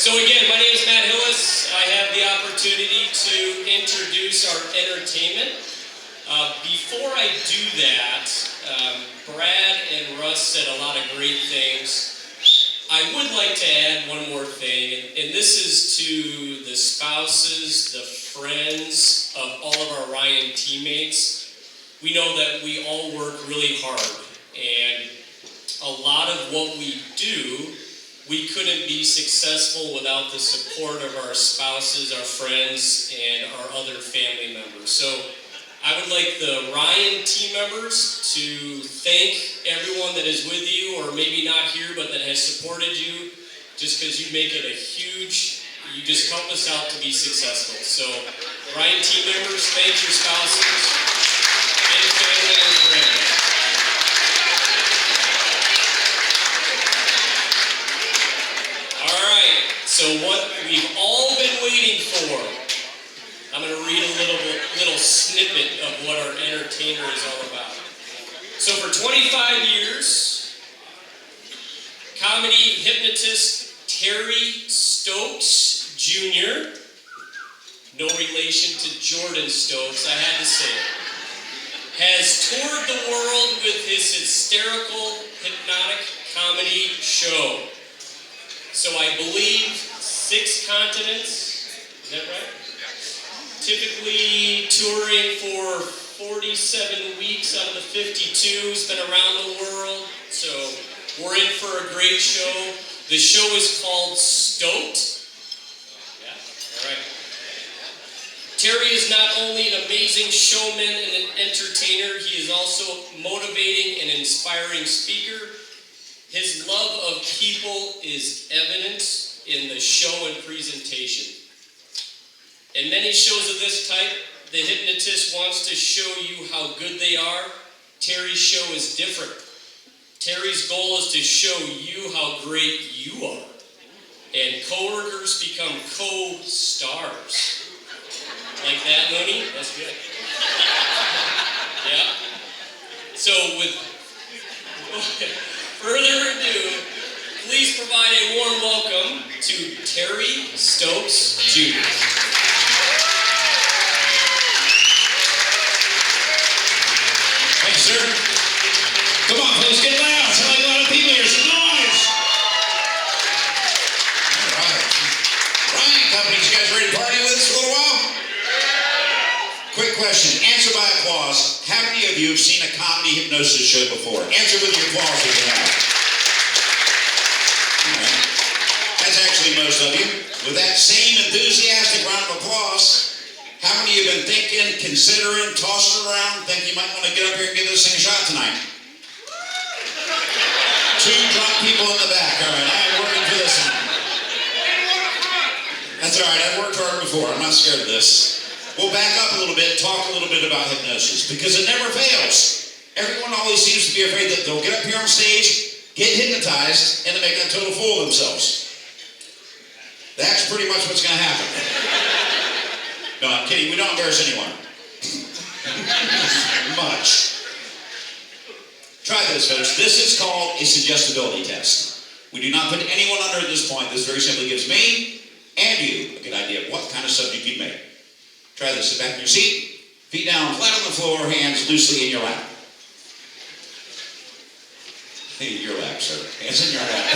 So again, my name is Matt Hillis. I have the opportunity to introduce our entertainment. Before I do that, Brad and Russ said a lot of great things. I would like to add one more thing, and this is to the spouses, the friends of all of our Ryan teammates. We know that we all work really hard, and a lot of what we do, we couldn't be successful without the support of our spouses, our friends, and our other family members. So I would like the Ryan team members to thank everyone that is with you, or maybe not here, but that has supported you, just because you make it you just help us out to be successful. So Ryan team members, thank your spouses and family and friends. So what we've all been waiting for, I'm going to read a little snippet of what our entertainer is all about. So for 25 years, comedy hypnotist Terry Stokes Jr., no relation to Jordan Stokes, I had to say it, has toured the world with his hysterical hypnotic comedy show. So I believe 6 continents, is that right? Typically touring for 47 weeks out of the 52, he's been around the world, so we're in for a great show. The show is called Stoked. Yeah, all right. Terry is not only an amazing showman and an entertainer, he is also motivating and inspiring speaker. His love of people is evident in the show and presentation. In many shows of this type, the hypnotist wants to show you how good they are. Terry's show is different. Terry's goal is to show you how great you are. And coworkers become co-stars. Like that, Mooney? That's good. Yeah. So with further ado, please provide a warm welcome to Terry Stokes Jr. Thanks, sir. Come on, folks, get loud. Sound like a lot of people here. Some noise. All right. Ryan Company, you guys ready to party with us for a little while? Quick question. Answer by applause. How many of you have seen a comedy hypnosis show before? Answer with your applause if you have. All right. That's actually most of you. With that same enthusiastic round of applause, how many of you have been thinking, considering, tossing around, think you might want to get up here and give this thing a shot tonight? 2 drunk people in the back. All right, I am working for this one. That's all right. I've worked hard before. I'm not scared of this. We'll back up a little bit, talk a little bit about hypnosis, because it never fails. Everyone always seems to be afraid that they'll get up here on stage, get hypnotized, and then make a total fool of themselves. That's pretty much what's going to happen. No, I'm kidding. We don't embarrass anyone. Much. Try this, folks. This is called a suggestibility test. We do not put anyone under at this point. This very simply gives me and you a good idea of what kind of subject you'd make. Try this. Sit back in your seat, feet down, flat on the floor, hands loosely in your lap. Your lap, sir. Hands in your lap.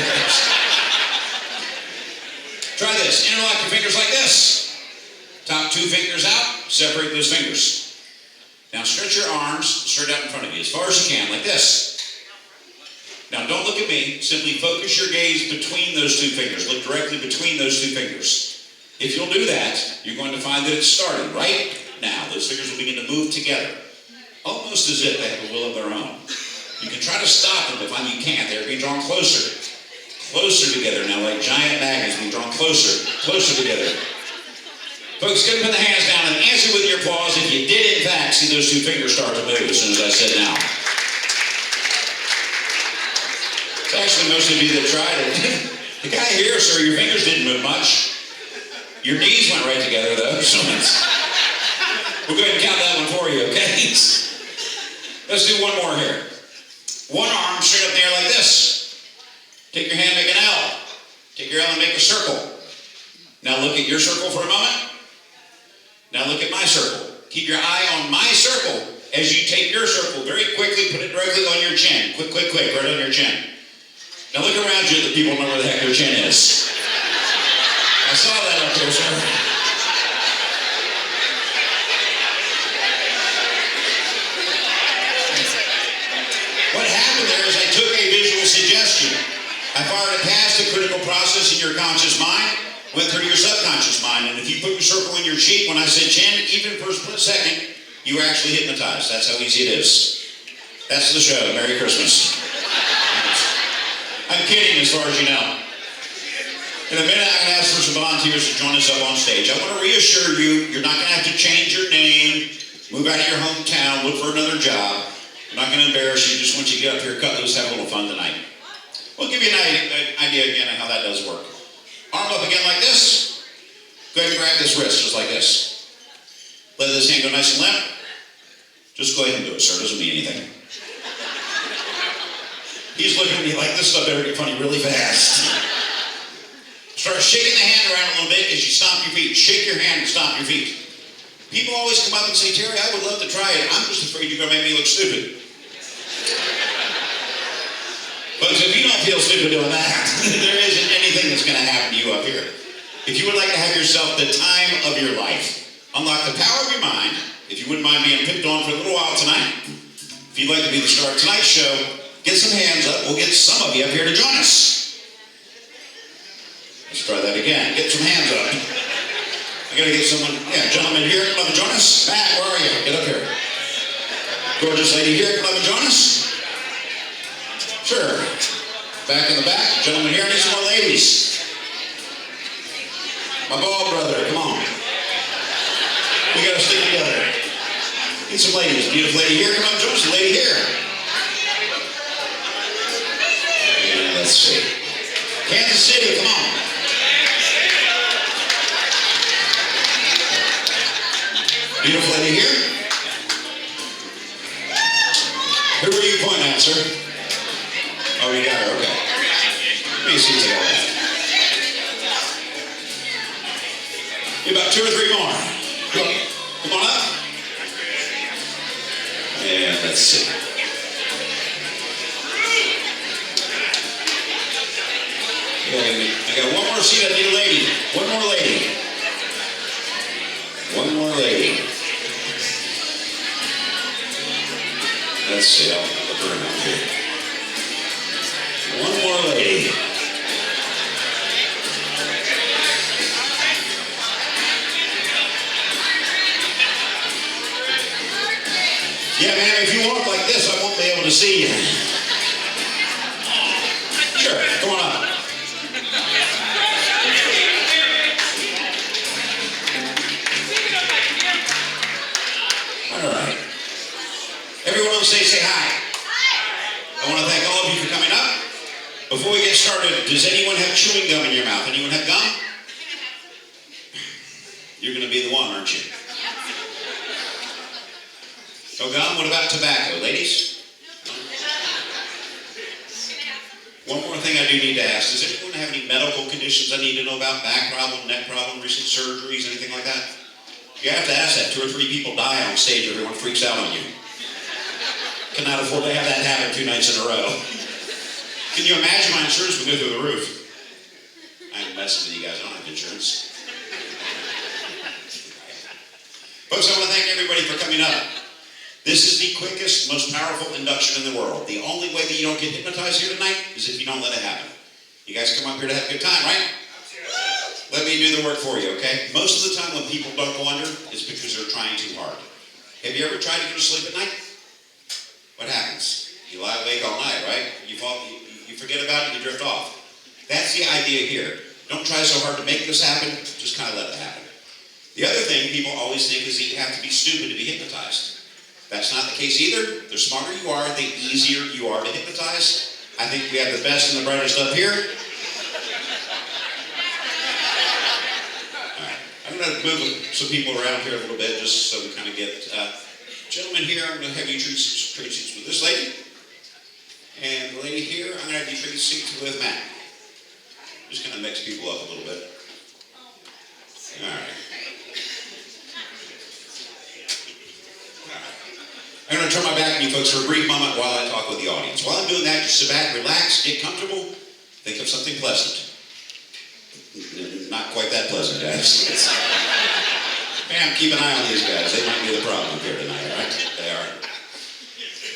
Try this. Interlock your fingers like this. Top 2 fingers out, separate those fingers. Now stretch your arms straight out in front of you, as far as you can, like this. Now don't look at me, simply focus your gaze between those 2 fingers. Look directly between those 2 fingers. If you'll do that, you're going to find that it's starting right now. Those fingers will begin to move together, almost as if they have a will of their own. You can try to stop them, but find you can't. They're being drawn closer. Closer together now, like giant magnets being drawn closer, closer together. Folks, go ahead and put the hands down and answer with your applause if you did, in fact, see those 2 fingers start to move as soon as I said now. It's actually most of you that tried it. The guy here, sir, your fingers didn't move much. Your knees went right together, though. So we'll go ahead and count that one for you, okay? Let's do one more here. One arm straight up there like this. Take your hand, make an L. Take your L and make a circle. Now look at your circle for a moment. Now look at my circle. Keep your eye on my circle as you take your circle very quickly, put it directly on your chin. Quick, quick, quick, right on your chin. Now look around you, the people know where the heck their chin is. I saw that up there, sir. What happened there is I took a visual suggestion. I fired it past the critical process in your conscious mind, went through your subconscious mind, and if you put your circle in your cheek when I said chin, even for a split second, you were actually hypnotized. That's how easy it is. That's the show. Merry Christmas. I'm kidding as far as you know. In a minute, I'm going to ask for some volunteers to join us up on stage. I want to reassure you, you're not going to have to change your name, move out of your hometown, look for another job. I'm not going to embarrass you. Just want you to get up here, cut loose, have a little fun tonight. We'll give you an idea again of how that does work. Arm up again like this. Go ahead and grab this wrist just like this. Let this hand go nice and limp. Just go ahead and do it, sir. It doesn't mean anything. He's looking at me like this stuff better get funny really fast. Start shaking the hand around a little bit as you stomp your feet. Shake your hand and stomp your feet. People always come up and say, Terry, I would love to try it. I'm just afraid you're going to make me look stupid. Folks, if you don't feel stupid doing that, there isn't anything that's going to happen to you up here. If you would like to have yourself the time of your life, unlock the power of your mind, if you wouldn't mind being picked on for a little while tonight, if you'd like to be the star of tonight's show, get some hands up. We'll get some of you up here to join us. Let's try that again. Get some hands up. I gotta get someone, gentleman here, come up and join us. Matt, where are you? Get up here. Gorgeous lady here, come up and join us. Sure. Back in the back, gentleman here. I need some more ladies. My bald brother, come on. We gotta stick together. Need some ladies. Beautiful lady here, come on, join us. Lady here. Yeah, let's see. Kansas City, come on. Beautiful lady here. Who are you pointing at, sir? Oh, you got her, okay. Let me see what you got. About 2 or 3 more. Come on up. Yeah, let's see. I got one more seat. I need a lady. One more lady. One more lady. Let's see. I'll look around here. One more lady. Yeah, man, if you walk like this, I won't be able to see you. Sure, come on up. All right. Everyone on stage say hi. I want to thank all of you for coming up. Before we get started, does anyone have chewing gum in your mouth? Anyone have gum? You're going to be the one, aren't you? No gum? What about tobacco? Ladies? One more thing I do need to ask. Does anyone have any medical conditions I need to know about? Back problem, neck problem, recent surgeries, anything like that? You have to ask that. 2 or 3 people die on stage. Everyone freaks out on you. Cannot afford to have that happen 2 nights in a row. Can you imagine my insurance would go through the roof? I'm messing with you guys. I don't have insurance. Folks, I want to thank everybody for coming up. This is the quickest, most powerful induction in the world. The only way that you don't get hypnotized here tonight is if you don't let it happen. You guys come up here to have a good time, right? Let me do the work for you, okay? Most of the time when people don't go under, it's because they're trying too hard. Have you ever tried to go to sleep at night? What happens? You lie awake all night, right? You forget about it, you drift off. That's the idea here. Don't try so hard to make this happen, just kind of let it happen. The other thing people always think is that you have to be stupid to be hypnotized. That's not the case either. The smarter you are, the easier you are to hypnotize. I think we have the best and the brightest up here. All right. I'm going to move some people around here a little bit just so we kind of get... gentlemen here, I'm going to have you trade seats with this lady. And the lady here, I'm going to have you trade seats with Matt. Just kind of mix people up a little bit. All right. I'm going to turn my back on you folks for a brief moment while I talk with the audience. While I'm doing that, just sit back, relax, get comfortable, think of something pleasant. Not quite that pleasant, guys. Man, keep an eye on these guys. They might be the problem here tonight, right? They are.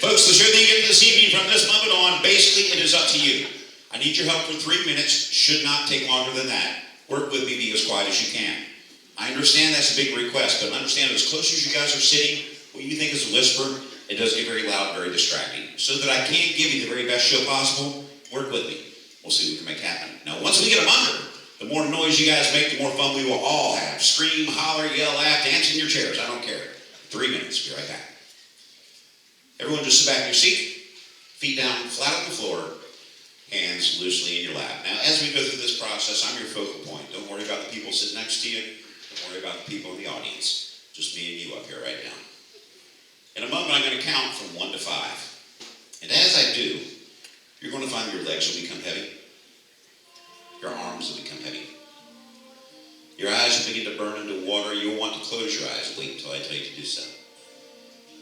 Folks, the show that you get this evening from this moment on, basically it is up to you. I need your help for 3 minutes. Should not take longer than that. Work with me, be as quiet as you can. I understand that's a big request, but understand as close as you guys are sitting, what you think is a whisper, it does get very loud, very distracting. So that I can give you the very best show possible, work with me. We'll see what we can make happen. Now, once we get them under, the more noise you guys make, the more fun we will all have. Scream, holler, yell, laugh, dance in your chairs. I don't care. 3 minutes. Be right back. Everyone just sit back in your seat. Feet down flat on the floor. Hands loosely in your lap. Now, as we go through this process, I'm your focal point. Don't worry about the people sitting next to you. Don't worry about the people in the audience. Just me and you up here right now. In a moment, I'm going to count from 1 to 5. And as I do, you're going to find your legs will become heavy. Your arms will become heavy. Your eyes will begin to burn into water. You'll want to close your eyes. Wait until I tell you to do so.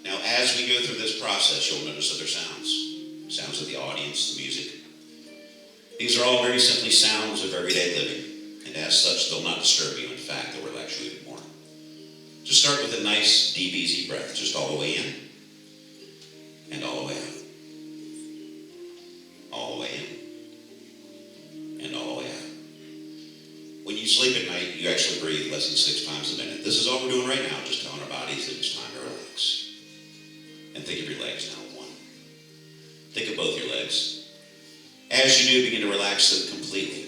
Now, as we go through this process, you'll notice other sounds. Sounds of the audience, the music. These are all very simply sounds of everyday living. And as such, they'll not disturb you. In fact, they'll relax you even more. Just start with a nice, deep, easy breath. Just all the way in. And all the way out. All the way in. And all the way out. When you sleep at night, you actually breathe less than 6 times a minute. This is all we're doing right now, just telling our bodies that it's time to relax. And think of your legs now. 1. Think of both your legs. As you do, begin to relax them completely.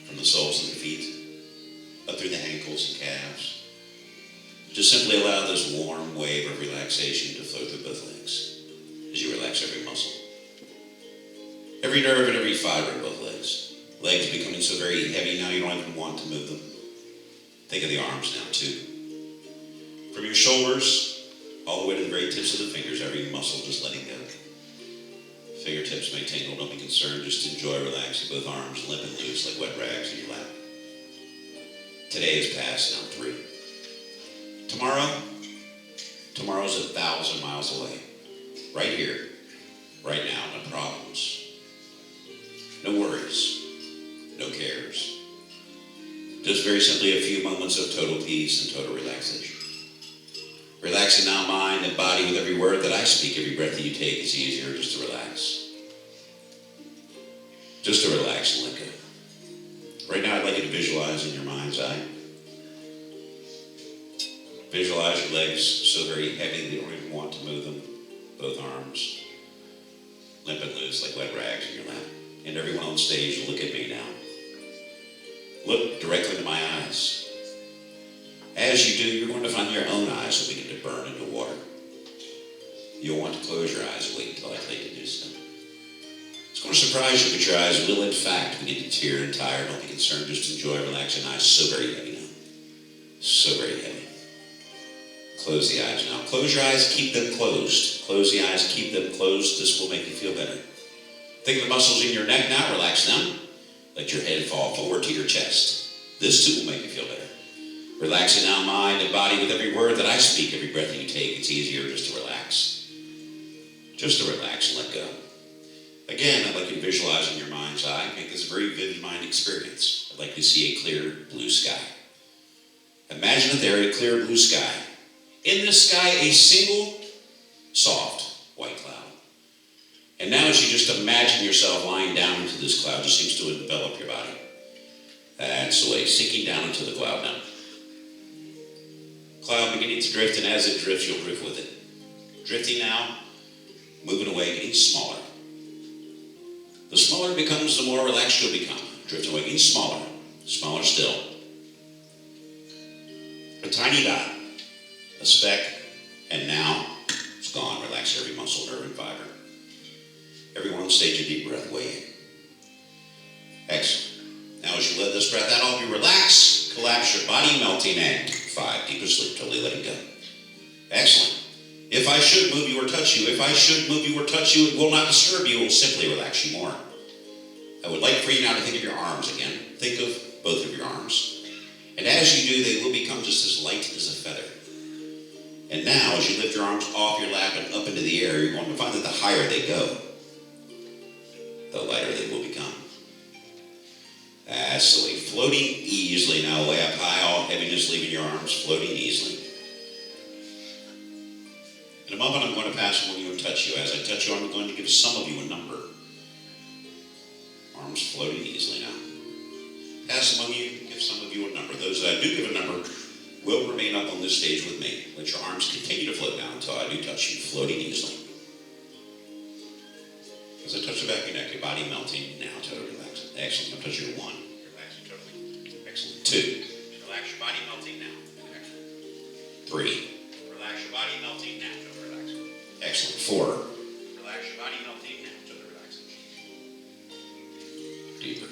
From the soles of the feet, up through the ankles and calves. Just simply allow this warm wave of relaxation to flow through both legs. As you relax every muscle. Every nerve and every fiber in both legs. Legs becoming so very heavy now you don't even want to move them. Think of the arms now too. From your shoulders, all the way to the very tips of the fingers, every muscle just letting go. Fingertips may tingle, don't be concerned, just enjoy relaxing both arms, limp and loose like wet rags in your lap. Today is past, now 3. Tomorrow's 1,000 miles away. Right here, right now, no problems. No worries, no cares. Just very simply a few moments of total peace and total relaxation. Relaxing now mind and body with every word that I speak, every breath that you take. It's easier just to relax. Just to relax and let go. Right now I'd like you to visualize in your mind's eye. Visualize your legs so very heavy that you don't even want to move them. Both arms. Limp and loose like wet rags in your lap. And everyone on stage, look at me now. Look directly into my eyes. As you do, you're going to find your own eyes will begin to burn into water. You'll want to close your eyes and wait until I tell you to do so. It's going to surprise you, but your eyes will in fact begin to tear and tire. Don't be concerned, just enjoy relaxing eyes. So very heavy now. So very heavy. Close the eyes now. Close your eyes, keep them closed. Close the eyes, keep them closed. This will make you feel better. Think of the muscles in your neck now, relax them. Let your head fall forward to your chest. This too will make you feel better. Relaxing now mind and body with every word that I speak, every breath that you take. It's easier just to relax. Just to relax and let go. Again, I'd like you to visualize in your mind's eye. Make this a very vivid mind experience. I'd like you to see a clear blue sky. Imagine that there is a clear blue sky. In this sky, a single soft white cloud. And now as you just imagine yourself lying down into this cloud, just seems to envelop your body. That's the way, sinking down into the cloud now. Cloud beginning to drift, and as it drifts, you'll drift with it. Drifting now, moving away, getting smaller. The smaller it becomes, the more relaxed you'll become. Drifting away, getting smaller, smaller still. A tiny dot, a speck, and now it's gone. Relax every muscle, nerve, and fiber. Everyone on stage, a deep breath, way in. Excellent. Now as you let this breath out, all of you relax, collapse your body, melting, and 5, deeper sleep, totally letting go. Excellent. If I should move you or touch you, it will not disturb you, it will simply relax you more. I would like for you now to think of your arms again. Think of both of your arms. And as as you do, they will become just as light as a feather. And now, as you lift your arms off your lap and up into the air, you're going to find that the higher they go, the lighter they will become. That's the way, floating easily now, way up high, all heaviness leaving your arms, floating easily. In a moment, I'm going to pass along you and touch you. As I touch you, I'm going to give some of you a number. Arms floating easily now. Pass among you, give some of you a number. Those that I do give a number will remain up on this stage with me. Let your arms continue to float down until I do touch you, floating easily. As I touch the back of your neck, your body melting now, totally relaxed. Excellent. I'll touch you at 1. Relaxing totally. Excellent. 2. Relax your body melting now. Excellent. 3. Relax your body melting now, totally relaxing. Excellent. 4. Relax your body melting now, totally relaxing. Deeper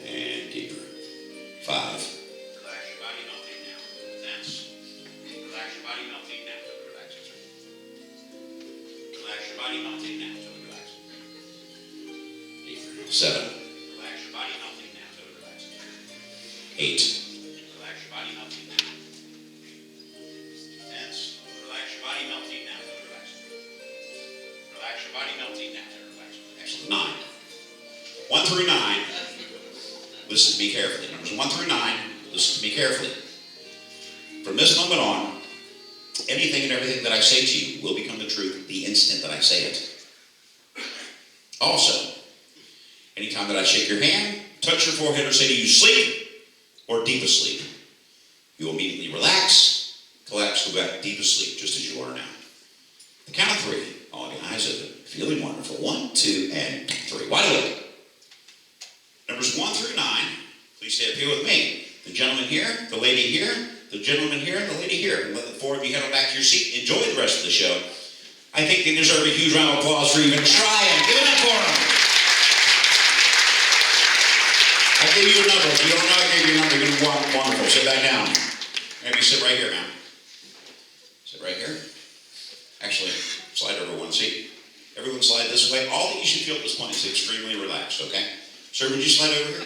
and deeper. 5. Relax your body melting now. Tense. Relax your body melting now, totally relaxing. Relax your body melting now, totally relaxing. 7. Relax your body melting now, totally relaxing. 8. Relax your body melting now. Tense. Relax your body melting now, totally relaxing. Relax your body melting now, totally relaxing. Excellent. 9. 1 through 9. Listen to me carefully. Numbers 1 through 9. Listen to me carefully. From this moment on, anything and everything that I say to you will become the truth the instant that I say it. Also, anytime that I shake your hand, touch your forehead, or say to you, sleep, or deep asleep, you will immediately relax, collapse, go back deep asleep, just as you are now. The count of 3, all your eyes open, feeling wonderful. 1, 2, and 3. Wide awake. Numbers 1 through 9, please stay up here with me. The gentleman here, the lady here, the gentleman here, and the lady here. And let the 4 of you head on back to your seat. Enjoy the rest of the show. I think they deserve a huge round of applause for even trying. Give it up for them. I gave you a number. If you don't know I gave you a number, you're going to be wonderful. Sit back down. Maybe sit right here, ma'am. Sit right here. Actually, slide over one seat. Everyone slide this way. All that you should feel at this point is extremely relaxed, okay? Sir, would you slide over here?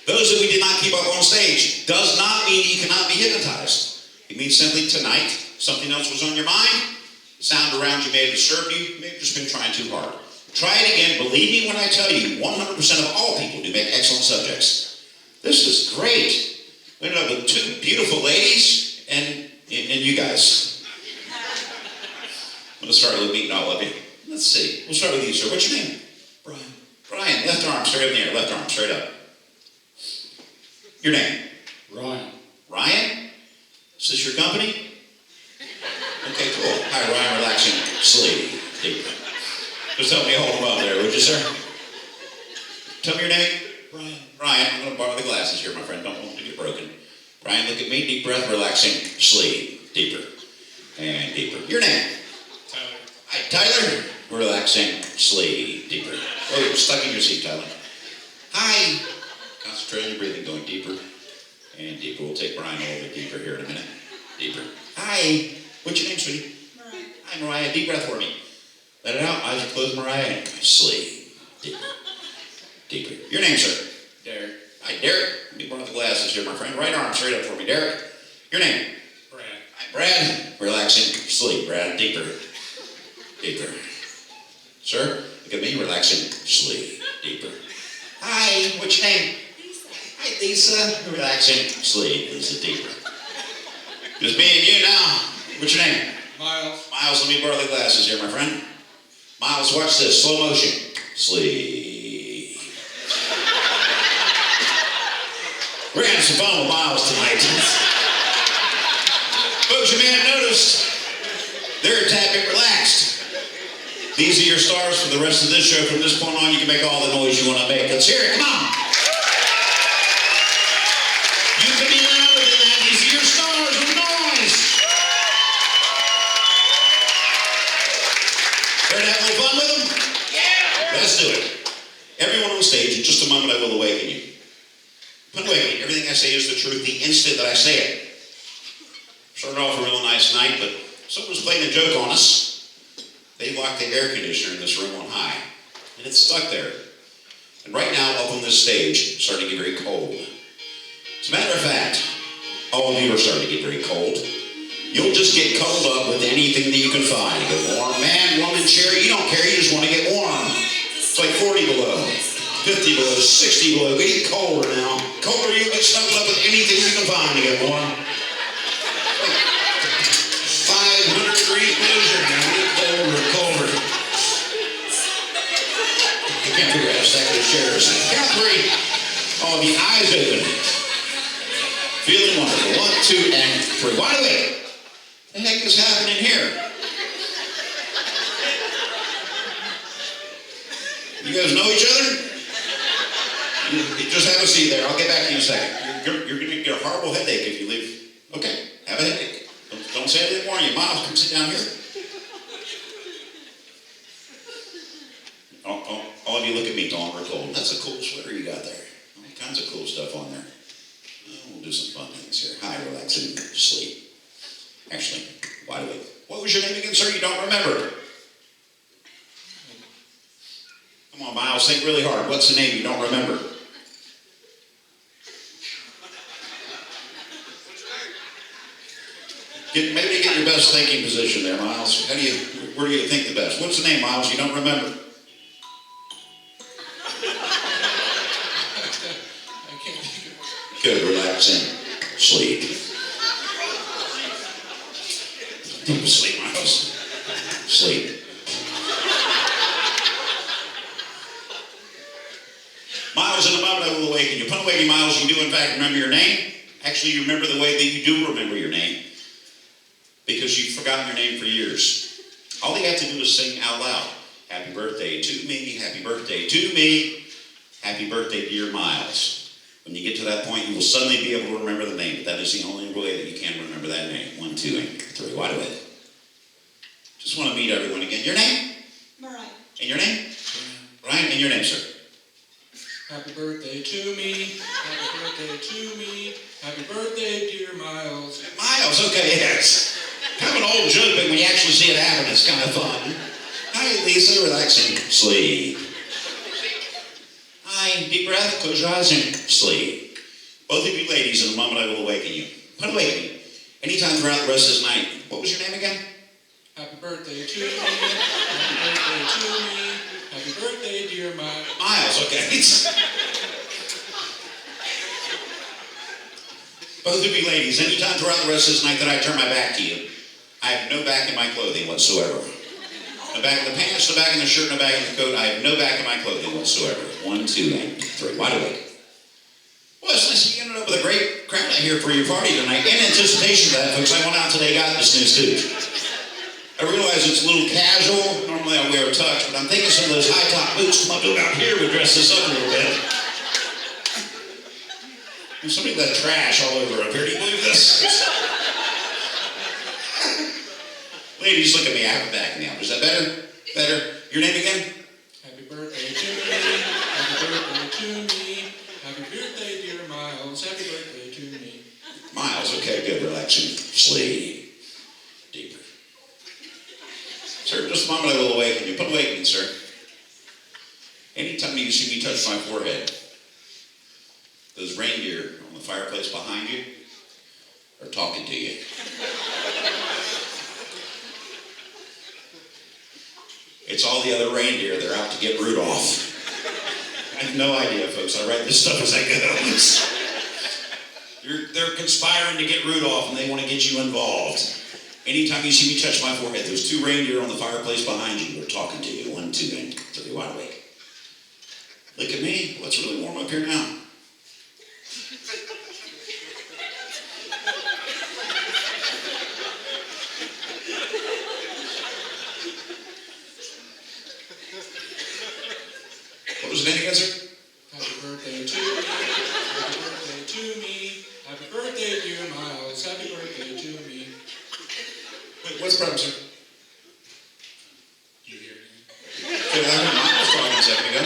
Those that we did not keep up on stage does not mean you cannot be hypnotized. It means simply tonight, something else was on your mind. The sound around you may have disturbed you. You may have just been trying too hard. Try it again. Believe me when I tell you, 100% of all people do make excellent subjects. This is great. We ended up with 2 beautiful ladies and you guys. I'm going to start with meeting all of you. Let's see. We'll start with you, sir. What's your name? Brian. Brian. Left arm straight up in the air. Left arm straight up. Your name? Ryan. Ryan? Is this your company? Okay, cool. Hi, Ryan. Relaxing. Sleep. Deep. Just help me hold him up there, would you, sir? Tell me your name. Ryan. Ryan, I'm going to borrow the glasses here, my friend. Don't want them to get broken. Ryan, look at me. Deep breath, relaxing. Sleep. Deeper. And deeper. Your name? Tyler. Hi, Tyler. Relaxing. Sleep. Deeper. Oh, stuck in your seat, Tyler. Hi. Concentrate on your breathing, going deeper and deeper. We'll take Brian a little bit deeper here in a minute. Deeper. Hi. What's your name, sweetie? Mariah. Hi, Mariah. Deep breath for me. Let it out. Eyes are closed, Mariah. Sleep. Deeper. Deeper. Your name, sir? Derek. Hi, Derek. Let me borrow the glasses here, my friend. Right arm straight up for me, Derek. Your name? Brad. Hi, Brad. Relaxing. Sleep, Brad. Deeper. Deeper. Sir, look at me. Relaxing. Sleep. Deeper. Hi. What's your name? Lisa. Hi, Lisa. Relaxing. Sleep. Lisa. Deeper. Just me and you now. What's your name? Miles. Miles, let me borrow the glasses here, my friend. Miles, watch this. Slow motion. Sleep. We're going to have some fun with Miles tonight. Folks, you may have noticed they're a tad bit relaxed. These are your stars for the rest of this show. From this point on, you can make all the noise you want to make. Let's hear it. Come on. You can be louder than that. These are your stars with noise. Ready to have a little fun with them? Yeah. Let's do it. Everyone on stage, in just a moment I will awaken you. But awaken you. Everything I say is the truth the instant that I say it. Started off a real nice night, but someone was playing a joke on us. They locked the air conditioner in this room on high, and it's stuck there. And right now, up on this stage, it's starting to get very cold. As a matter of fact, all of you are starting to get very cold. You'll just get cuddled up with anything that you can find. You get warm. Man, woman, Sherry, you don't care. You just want to get warm. It's like 40 below, 50 below, 60 below. Get colder now. Colder, you get snuggled up with anything you can find to get warm. 500 degrees below zero now. Get colder and colder. I can't figure out how to stack those chairs. Count three. All of you, eyes open. Feeling wonderful. 1, 2, and 3. Wide awake. What the heck is happening here? You guys know each other? You just have a seat there. I'll get back to you in a second. You're going to get a horrible headache if you leave. Okay, have a headache. Don't say I didn't warn you. Miles, come sit down here. All of you look at me, Dawn, we're cold. That's a cool sweater you got there. All kinds of cool stuff on there. We'll do some fun things here. Hi, relax and sleep. Actually, wide awake. What was your name again, sir? You don't remember. Come on, Miles, think really hard. What's the name you don't remember? Maybe get your best thinking position there, Miles. Where do you think the best? What's the name, Miles? You don't remember. I can't think of it. Good, relax and sleep. Sleep, Miles. Sleep. Miles, in a moment I will awaken you. Upon awakening, Miles, you do in fact remember your name. Actually, you remember the way that you do remember your name, because you've forgotten your name for years. All you have to do is sing out loud. Happy birthday to me, happy birthday to me, happy birthday dear Miles. When you get to that point, you will suddenly be able to remember the name, but that is the only way that you can remember that name. 1, 2, and 3. Wide awake. Just want to meet everyone again. Your name? Mariah. And your name? Ryan. And your name, sir? Happy birthday to me. Happy birthday to me. Happy birthday, dear Miles. Miles, okay, yes. Kind of an old joke, but when you actually see it happen, it's kind of fun. Hi, Lisa, relax and sleep. Hi, deep breath, close your eyes and sleep. Both of you ladies, in a moment I will awaken you. But awaken you. Anytime throughout the rest of this night. What was your name again? Happy birthday to me. Happy birthday to me. Happy birthday, dear Miles. Miles, okay. Both of you ladies, anytime throughout the rest of this night that I turn my back to you, I have no back in my clothing whatsoever. No back in the pants, no back in the shirt, no back in the coat. I have no back in my clothing whatsoever. 1, 2, and 3. Wide awake. Well, it's nice you ended up with a great crowd out here for your party tonight. In anticipation of that, folks, I went out today, got this new suit. I realize it's a little casual. Normally I wear a tux, but I'm thinking some of those high-top boots come up to about here would dress this up a little bit. And somebody left trash all over up here. Do you believe this? Ladies, look at me. I have a back now. Is that better? Better? Your name again? Happy birthday to me. Happy birthday to me. Happy birthday, dear Miles. Happy birthday to me. Miles, okay, good. Relax and sleep. Deeper. Sir, just a moment I will awaken you. Put awakening, sir. Anytime you see me touch my forehead, those reindeer on the fireplace behind you are talking to you. It's all the other reindeer. They're out to get Rudolph. I have no idea, folks. I write this stuff as I go. They're conspiring to get Rudolph, and they want to get you involved. Anytime you see me touch my forehead, those 2 reindeer on the fireplace behind you are talking to you. 1, 2, and 3. Wide awake. Look at me. Well, it's really warm up here now. What was the name again, sir? Happy birthday to me. Happy birthday to me. Happy birthday, dear Miles. Happy birthday to me. Wait, what's the problem, sir? You hear me? Okay, I heard Miles talking a second ago.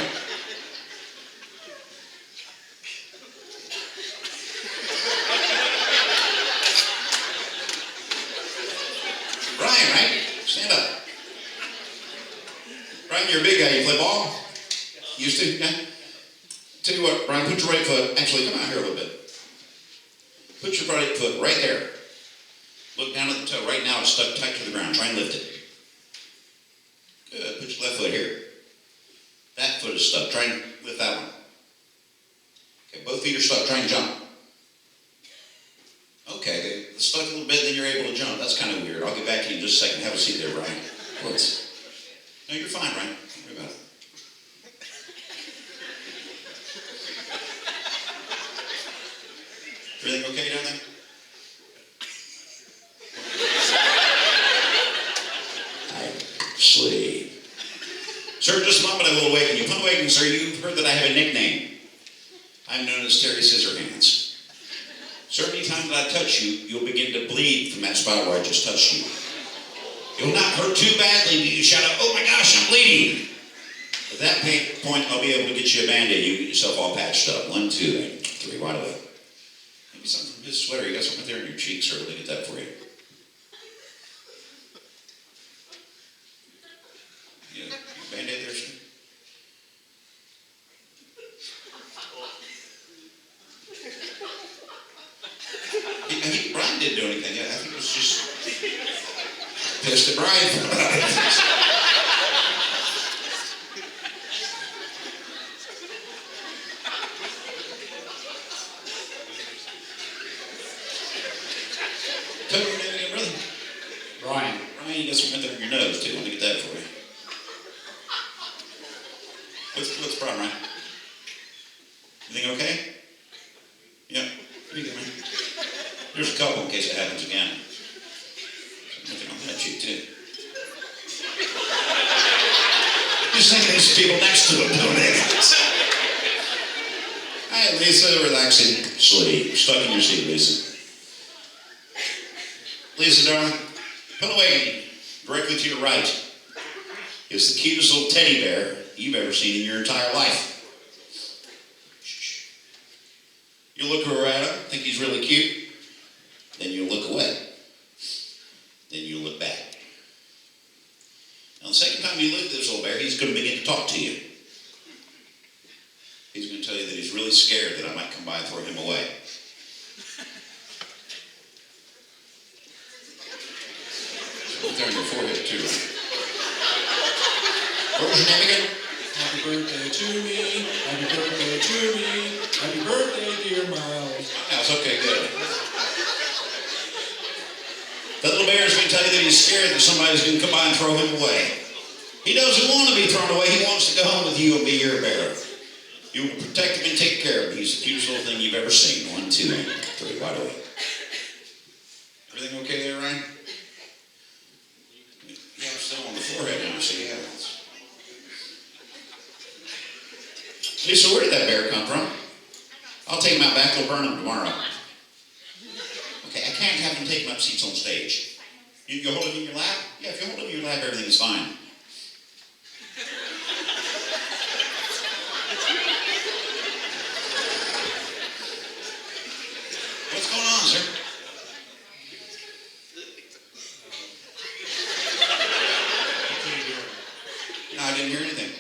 Brian, right? Stand up. Brian, you're a big guy. You play ball? Used to? Yeah? Tell you what, Brian, put your right foot. Actually, come out here a little bit. Put your right foot right there. Look down at the toe. Right now it's stuck tight to the ground. Try and lift it. Good. Put your left foot here. That foot is stuck. Try and lift that one. Okay, both feet are stuck. Try and jump. Okay, it's stuck a little bit, then you're able to jump. That's kind of weird. I'll get back to you in just a second. Have a seat there, Brian. No, you're fine, Brian. Don't worry about it. Everything okay down there? Sleep. Sir, just a moment I will awaken you. Upon awakening, sir, you've heard that I have a nickname. I'm known as Terry Scissorhands. Sir, any time that I touch you, you'll begin to bleed from that spot where I just touched you. You'll not hurt too badly, but you shout out, oh my gosh, I'm bleeding. At that point, I'll be able to get you a Band-Aid. You get yourself all patched up. 1, 2, and 3, right away. Maybe something from his sweater. You got something there in your cheeks, sir. Let me get that for you. Yeah, Band-Aid there, sir? Brian didn't do anything. I think it was just pissed at Brian. Tell me your name again, brother. Brian. Brian, you got something in your nose, too. I want to get that for you. What's the problem, Ryan? Everything okay? Yeah. Here you go, man. There's a couple in case it happens again. Nothing on that cheek, too. Just think of these people next to him, don't they? Hi, Lisa. Relaxing. Sleep. Stuck in your seat, Lisa. Lisa, darling. Put away directly to your right. It's the cutest little teddy bear you've ever seen in your entire life. You look right at him, think he's really cute. Then you look away. Then you look back. Now, the second time you look at this little bear, he's going to begin to talk to you. He's going to tell you that he's really scared that I might come by and throw him away. Put there on your forehead, too, right? What was your name again? Happy birthday to me. Happy birthday to me. Happy birthday, dear Miles. Miles, okay, good. That little bear is going to tell you that he's scared that somebody's going to come by and throw him away. He doesn't want to be thrown away. He wants to go home with you and be your bear. You will protect him and take care of him. He's the cutest little thing you've ever seen. 1, 2, and 3, right away. Everything okay there, Ryan? Yeah, I'm still on the forehead now, see? Yeah. Lisa, where did that bear come from? I'll take him out back. We'll burn him tomorrow. Okay, I can't have him taking up seats on stage. You hold him in your lap? Yeah, if you hold him in your lap, everything is fine. What's going on, sir? No, I didn't hear anything.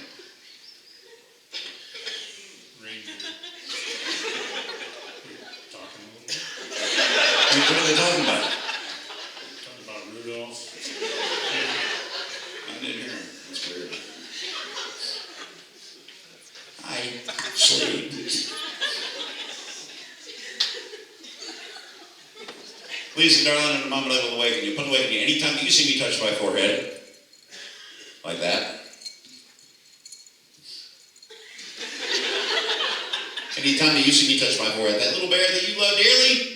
What are they talking about? Talking about Rudolph. I didn't hear him. That's weird. I sleep. Lisa, darling, in a moment I will awaken you. Put awaken you. Anytime that you see me touch my forehead, like that. Anytime that you see me touch my forehead, that little bear that you love dearly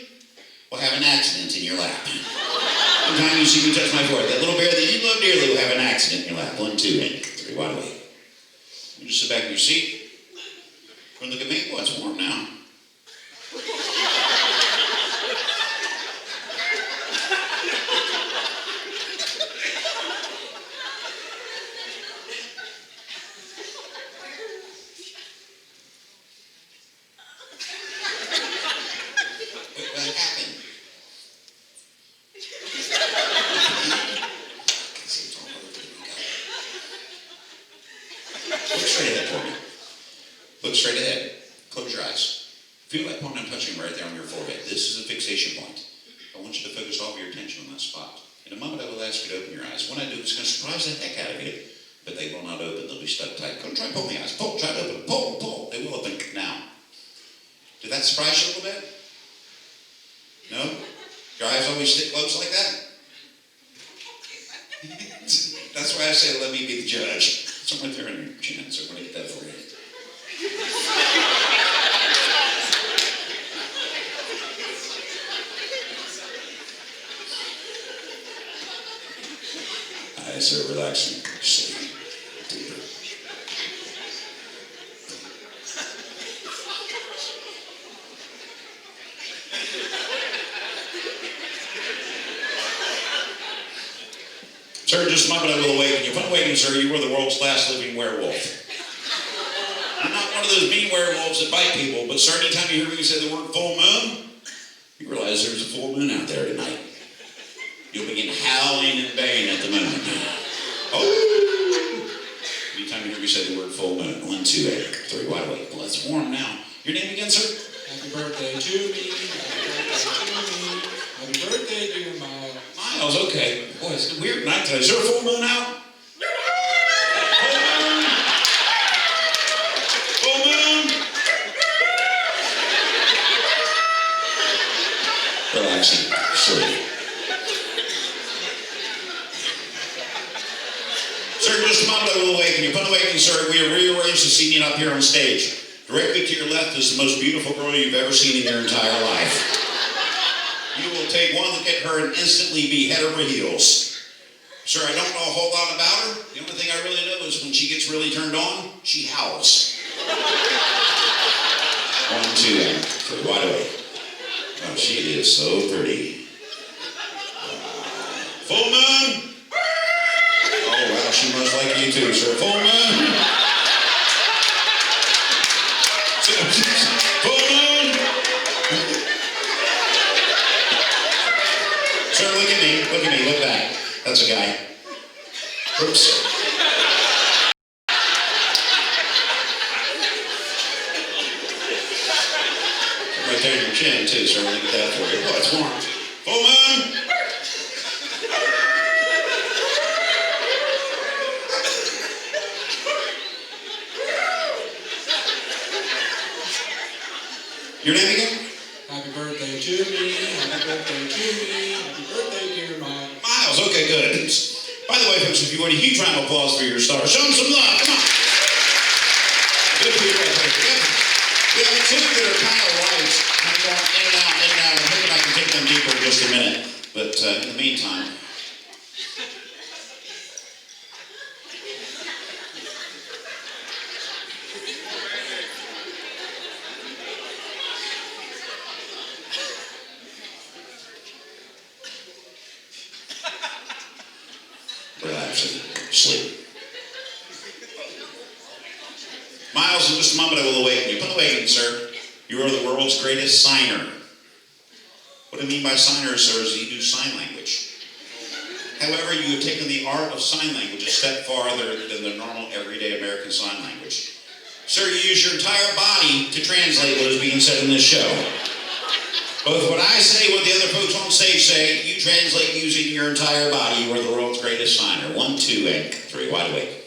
will have an accident in your lap. Anytime you see me touch my forehead, that little bear that you love dearly will have an accident in your lap. 1, 2, and 3, wide away. You just sit back in your seat. Go and look at me. Boy, it's warm now. What happened? Look straight ahead for me. Look straight ahead. Close your eyes. Feel like I'm touching right there on your forehead. This is a fixation point. I want you to focus all of your attention on that spot. In a moment, I will ask you to open your eyes. When I do, it's going to surprise the heck out of you, but they will not open. They'll be stuck tight. Go try and pull the eyes. Pull, try to open. Pull, pull. They will open now. Did that surprise you a little bit? No? Your eyes always stick closed like that? That's why I say let me be the judge. It's right there in your chin, so I'm going to get that for you. Eyes are relaxing. Sleep deeper. Sir, just a moment I will awaken you. Upon awakening, sir, you were the world's last living werewolf. I'm not one of those mean werewolves that bite people, but sir, anytime you hear me say the word full moon, you realize there's a full moon out there tonight. You'll begin howling and baying at the moon. Oh! Anytime you hear me say the word full moon, 1, 2, 8, 3, wide awake. Well, it's warm now. Your name again, sir? Happy birthday to me. Happy birthday to me. Happy birthday, dear Miles. Miles, okay. Boy, it's a weird night today. Is there a full moon out? Full moon? Relaxing. Sleep. Sir, in just a moment I will awaken you. Upon awakening, sir, we have rearranged the seating up here on stage. Directly to your left is the most beautiful girl you've ever seen in your entire life. You will take one look at her and instantly be head over heels. Sir, I don't know a whole lot about her. The only thing I really know is when she gets really turned on, she howls. 1, 2, 3, wide awake. Oh, she is so pretty. Full moon? Oh, wow, she must like you too, sir. Full moon? Full moon? Sir, look at me, look back. That's a guy. Oops. Right there in your chin too, sir. Look at that for you. Oh, it's warm. Full moon? Your name again? Happy birthday to me. Happy birthday to me. Happy birthday, dear Miles. Miles, okay, good. By the way, folks, if you want a huge round of applause for your star, show them some love. Come on. Good people. We have two that are kind of light, kind of going in and out, in and out. I'm hoping I can take them deeper in just a minute. But in the meantime, relax and sleep. Miles, in just a moment I will awaken you. Upon awakening, sir, you are the world's greatest signer. What I mean by signer, sir, is you do sign language. However, you have taken the art of sign language a step farther than the normal, everyday American Sign Language. Sir, you use your entire body to translate what is being said in this show. Both what I say, what the other folks on stage say, you translate using your entire body. You are the world's greatest signer. 1, 2, and 3, wide awake.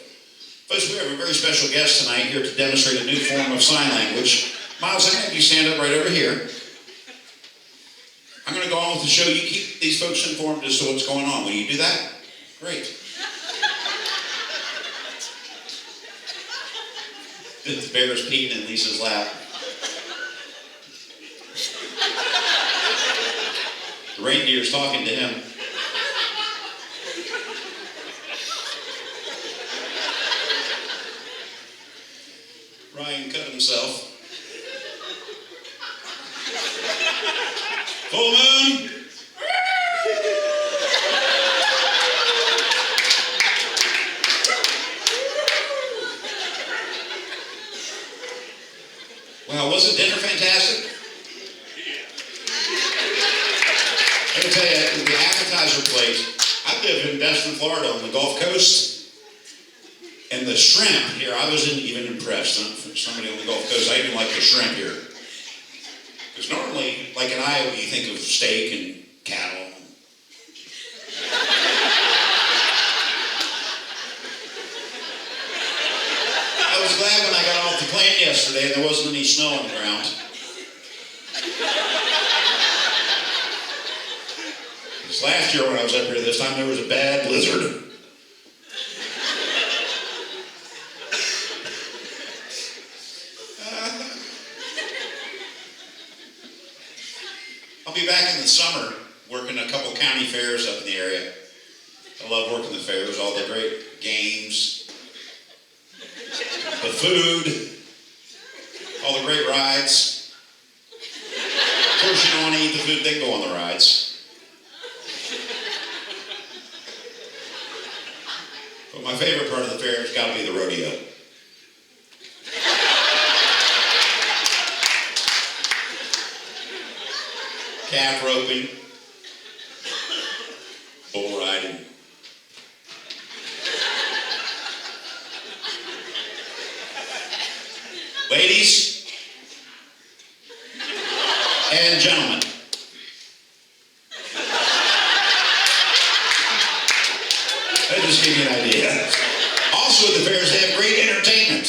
Folks, we have a very special guest tonight here to demonstrate a new form of sign language. Miles, I'm going to have you stand up right over here. I'm going to go on with the show. You keep these folks informed as to what's going on. Will you do that? Great. The bear is peeing in Lisa's lap. The reindeer's talking to him. Ryan cut himself. Full moon. Wow, wasn't dinner fantastic? Let me tell you, the appetizer plate, I live in Destin, Florida on the Gulf Coast, and the shrimp here, I wasn't even impressed. Somebody on the Gulf Coast, I even like the shrimp here. Because normally, like in Iowa, you think of steak and cattle. I was glad when I got off the plane yesterday and there wasn't any snow on the ground. Because last year when I was up here this time, there was a bad blizzard. I'll be back in the summer working a couple county fairs up in the area. I love working the fairs, all the great games, the food, all the great rides. Of course, you don't want to eat the food, then go on the rides. But my favorite part of the fair has got to be the rodeo. Calf roping, bull riding. Ladies and gentlemen, that just give you an idea. Also at the fairs, they have great entertainment.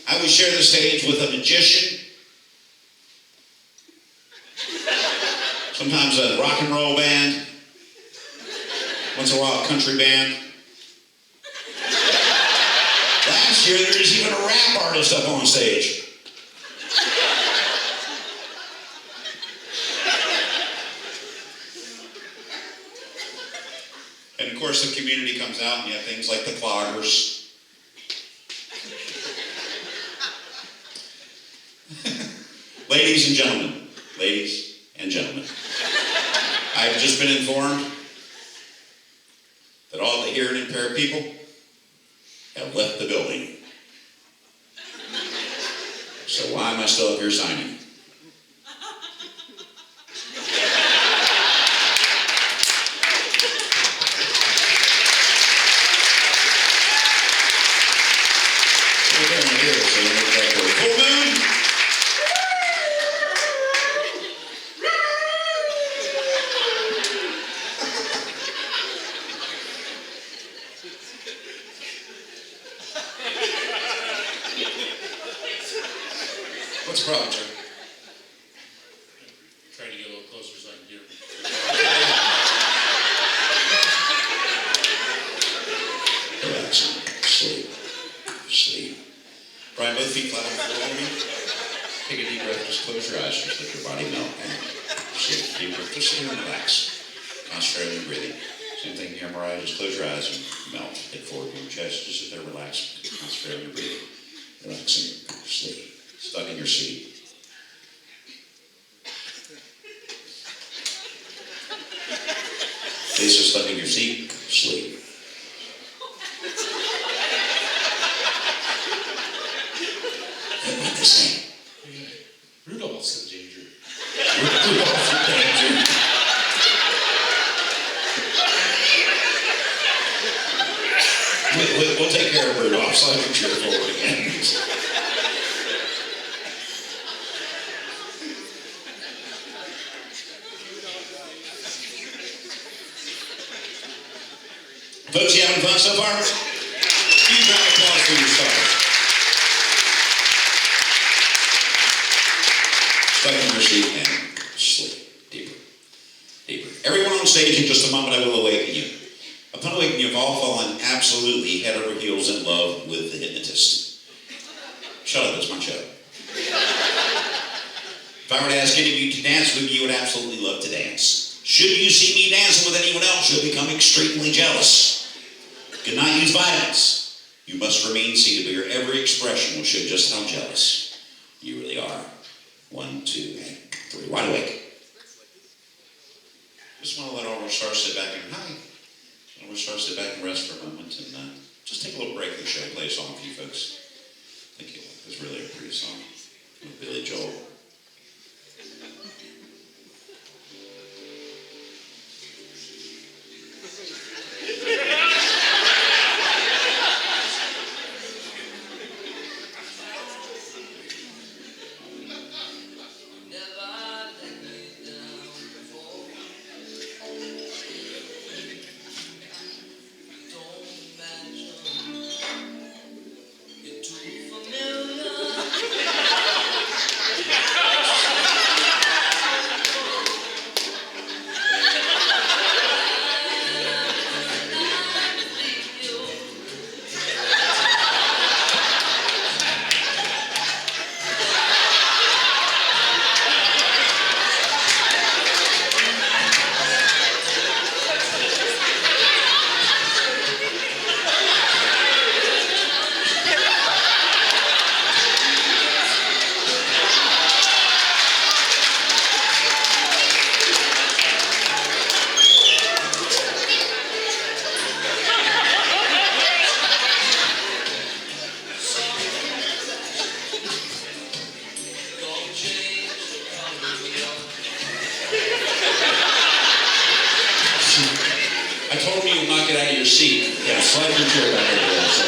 I would share the stage with a magician, sometimes a rock and roll band, once in a while a country band. Last year there was even a rap artist up on stage. And of course the community comes out and you have things like the cloggers. Ladies and gentlemen, I've just been informed that all the hearing impaired people have left the building. So why am I still up here signing? Full moon. What's the problem, sir? Trying to get a little closer so I can hear him. Relax. Sleep. Brian, both feet flat on the floor with me. Take a deep breath, just close your eyes, just let your body melt. Sleep, deep breath, just sit here and relax. Concentrate on your breathing. Same thing here, Mariah, just close your eyes and melt. Head forward in your chest, just sit there, relax. Concentrate on your breathing. Relaxing, sleep. Stuck in your seat. Lisa, stuck in your seat, sleep. What they say? Rudolph's in danger. Rudolph's in danger. We'll take care of Rudolph, so I can cheer forward again. Folks, you having fun so far? Huge round of applause for your stars. Stuck in your seat and sleep deeper. Everyone on stage, in just a moment I will awaken you. Upon awakening, you've all fallen absolutely head over heels in love with the hypnotist. Shut up, it's my show. If I were to ask any of you to dance with me, you would absolutely love to dance. Should you see me dancing with anyone else, you'll become extremely jealous. Do not use violence. You must remain seated, but your every expression will show just how jealous you really are. 1, 2, and 3. Wide awake. Just want to let all our stars sit back and all our stars sit back and rest for a moment, and just take a little break in the show and play a song for you folks. I think you'll like this. Really a pretty song with Billy Joel. Never your seat. Yeah, slide your chair back over there. So.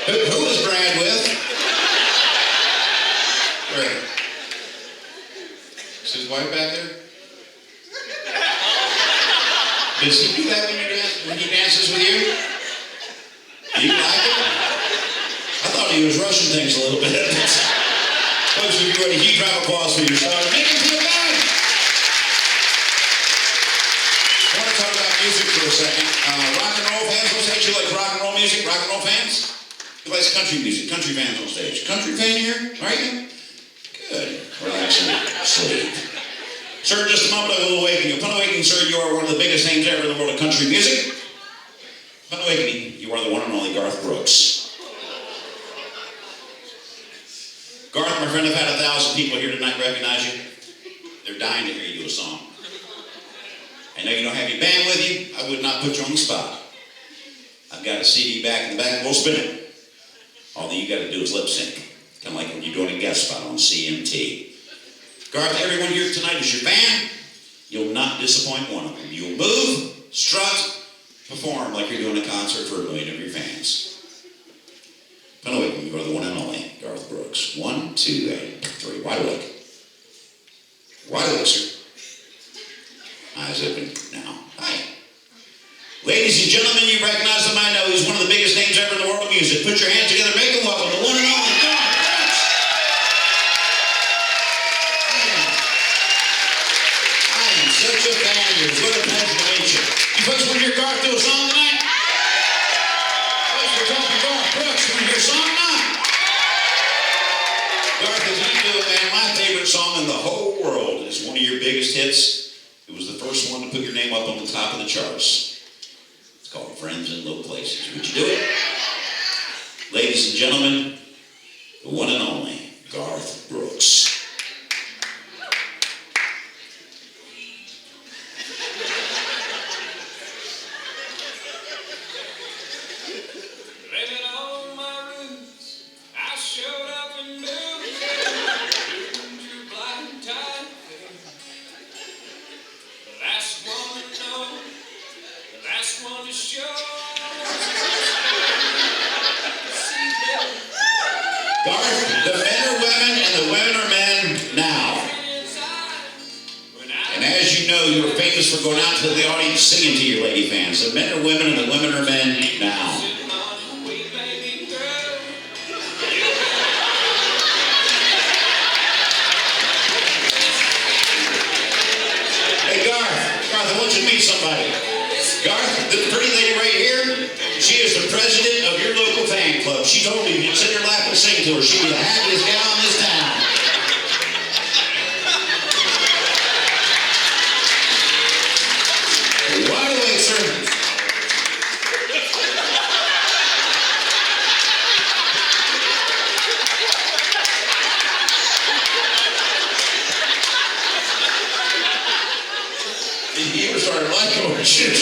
Who is Brad with? Where? Is his wife back there? Does he do that when he dances with you? Do you like it? I thought he was rushing things a little bit. Folks, if you're ready, huge round of applause for your star. Make him feel good! I want to talk about music for a second. Rock and roll fans on stage. You like rock and roll music? Rock and roll fans? Who likes country music? Country fans on stage. Country fan here? Are you? Good. Relax and sleep. Sir, just a moment, I will awaken you. Upon awakening, sir, you are one of the biggest names ever in the world of country music. Upon awakening, you are the one and only Garth Brooks. Garth, my friend, I've had 1,000 people here tonight recognize you. They're dying to hear you do a song. I know you don't have your band with you. I would not put you on the spot. I've got a CD back in the back. We'll spin it. All that you got to do is lip sync. Kind of like when you're doing a guest spot on CMT. Garth, everyone here tonight is your fan. You'll not disappoint one of them. You'll move, strut, perform like you're doing a concert for 1 million of your fans. By the way, you are the one and only Garth Brooks. 1, 2, and 3. Wide awake. Wide awake, sir. Eyes open now. Hi. Ladies and gentlemen, you recognize him. I know he's one of the biggest names ever in the world of music. Put your hands together, make him welcome the one and only Garth Brooks. I am such a fan of yours. What a pleasure to meet you. You folks want to hear Garth do a song tonight? Folks, we're talking Garth Brooks. Want to hear a song tonight? Garth, as you do it, man, my favorite song in the whole world is one of your biggest hits. It was the first one to put your name up on the top of the charts. It's called Friends in Low Places. Would you do it? Ladies and gentlemen, the one and only Garth Brooks. Blaming on my roots, I showed up and moved to blind time. The last one to know, the last one to show. Garth, the men are women and the women are men now. And as you know, you're famous for going out to the audience singing to your lady fans. The men are women and the women are men now. Hey Garth, I want you to meet somebody. Garth, the pretty lady right here, she is the president of your local fan club. She told me you'd sit in her lap and sing to her. She'd be the happiest gal in this town. Wide awake, sir. You ever started liking what shit?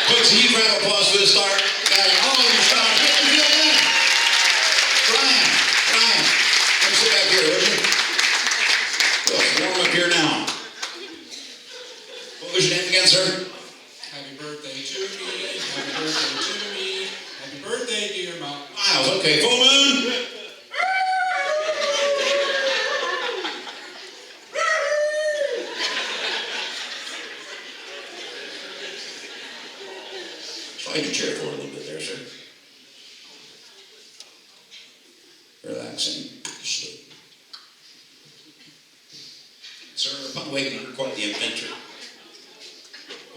Folks, a huge round of applause for this star. Guys, all of your stars. Get them feel good. Brian, come sit back here, would you? Well, warm up here now. What was your name again, sir? Happy birthday to me. Happy birthday to me. Happy birthday, dear mom. Miles, okay. Full moon. Slide your chair forward a little bit there, sir. Relaxing. Sleep. Sir, upon awakening, you're quite the inventor.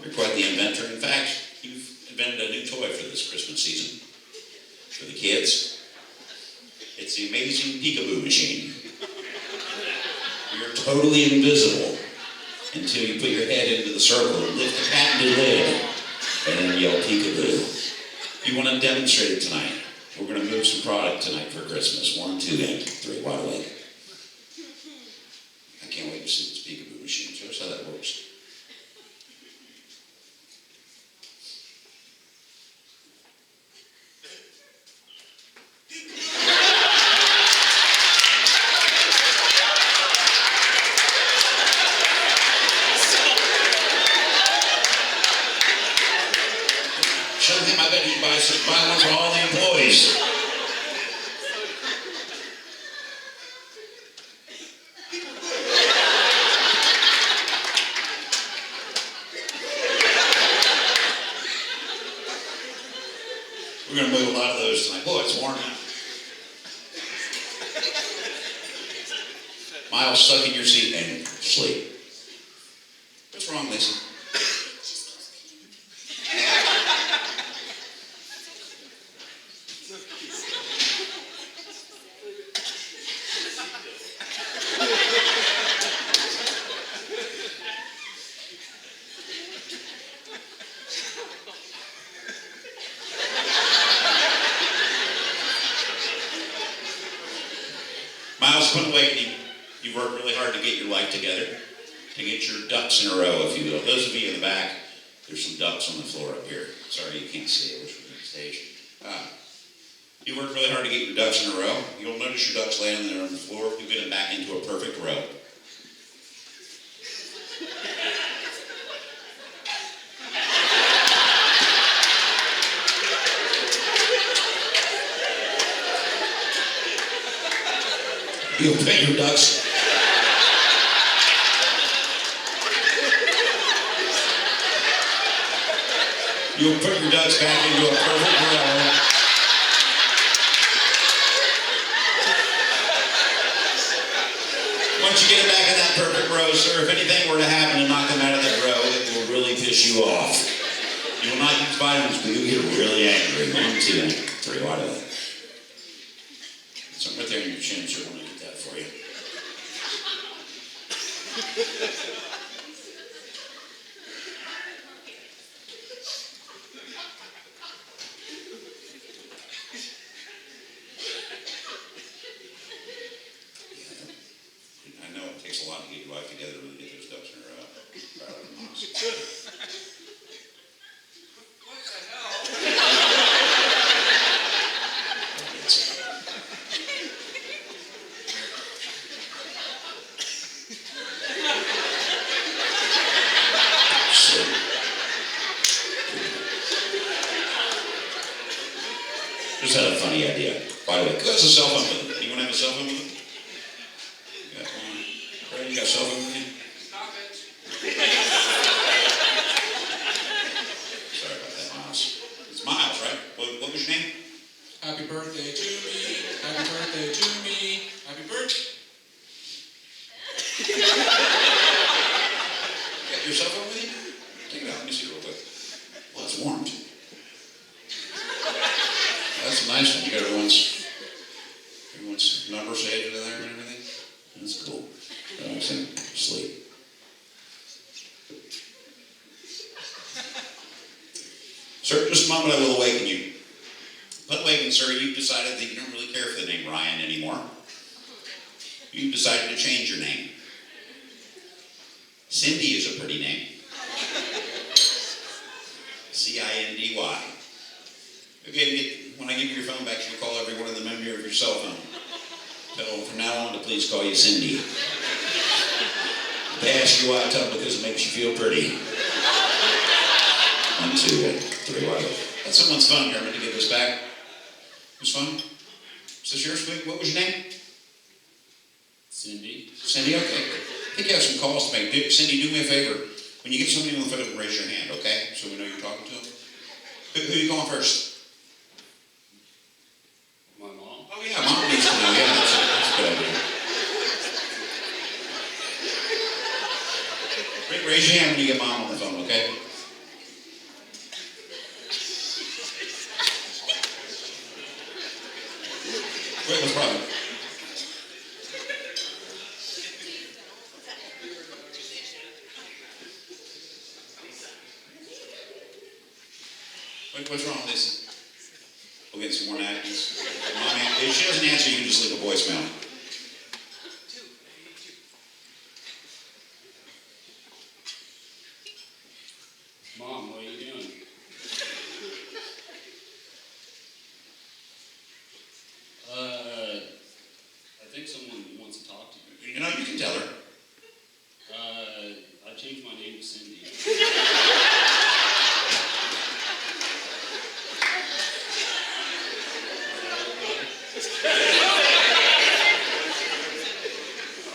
You're quite the inventor. In fact, you've invented a new toy for this Christmas season for the kids. It's the amazing peekaboo machine. You're totally invisible until you put your head into the circle and lift the patented lid and then yell peekaboo. You want to demonstrate it tonight? We're going to move some product tonight for Christmas. 1, 2, and 3. Wide awake. I can't wait to see this peekaboo machine. Show us how that works. Show him, I bet he'd buy one for all the employees. We're going to move a lot of those tonight. Boy, it's warm now. Miles, suck in your seat and sleep. What's wrong, Lisa? Miles, put away. You worked really hard to get your life together, to get your ducks in a row, if you will. Those of you in the back, there's some ducks on the floor up here. Sorry you can't see it. I wish we could stage. You worked really hard to get your ducks in a row. You'll notice your ducks laying there on the floor. You get them back into a perfect row. You'll pay your ducks. You'll put your ducks back into a perfect row. Once you get them back in that perfect row, sir, if anything were to happen to knock them out of that row, it will really piss you off. You will not use vitamins, but you'll get really angry. 1, 2, and 3. Why do that? Something right there in your chin, sir. I want to get that for you. I know it takes a lot to get your life together to really get those ducks in a row. What the hell? Just had a funny idea. By the way, who has a cell phone with them? Anyone have a cell phone with them? You got one? Brad, you got a cell phone with you? Stop it. Sorry about that, Miles. It's Miles, right? What was your name? Happy birthday to me. Happy birthday to me. Happy birthday. You got your cell phone with you? Take it out. Let me see real quick. Well, it's warm, too. That's a nice one. You got everyone's number saved in there and everything? That's cool. Sleep. Sir, just a moment, I will awaken you. But awaken, sir, you've decided that you don't really care for the name Ryan anymore. You've decided to change your name. Cindy is a pretty name. C-I-N-D-Y. Okay, when I give you your phone back, you'll call every one of the memory of your cell phone. Tell them from now on to please call you Cindy. If they ask you why, tell them because it makes you feel pretty. 1, 2, and 3. Why? That's someone's phone, Herman, to give this back. Whose phone? Is this yours? What was your name? Cindy. Cindy, okay. I think you have some calls to make. Cindy, do me a favor. When you get somebody on the phone, raise your hand, okay? So we know you're talking to them. Who are you calling first? My mom. Oh, yeah, Mom needs to know. Yeah, that's a good idea. Raise your hand when you get Mom on the phone, okay? What's wrong with this? We'll get some more napkins. Mom, if she doesn't answer, you can just leave a voicemail. Mom, what are you doing? I think someone wants to talk to you. You know, you can tell her. I changed my name to Cindy.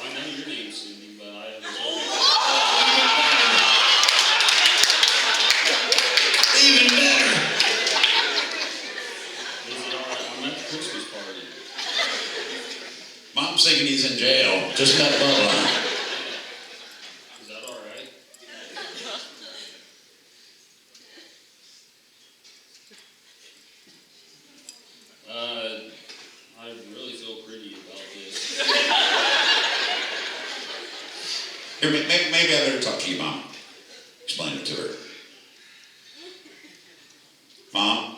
I know your name's Cindy, but I have Even better. Is it alright? I'm at the Christmas party. Mom's thinking he's in jail. Just got bubble. Is that alright? I really feel pretty about this. Here, maybe I better talk to you, Mom. Explain it to her. Mom,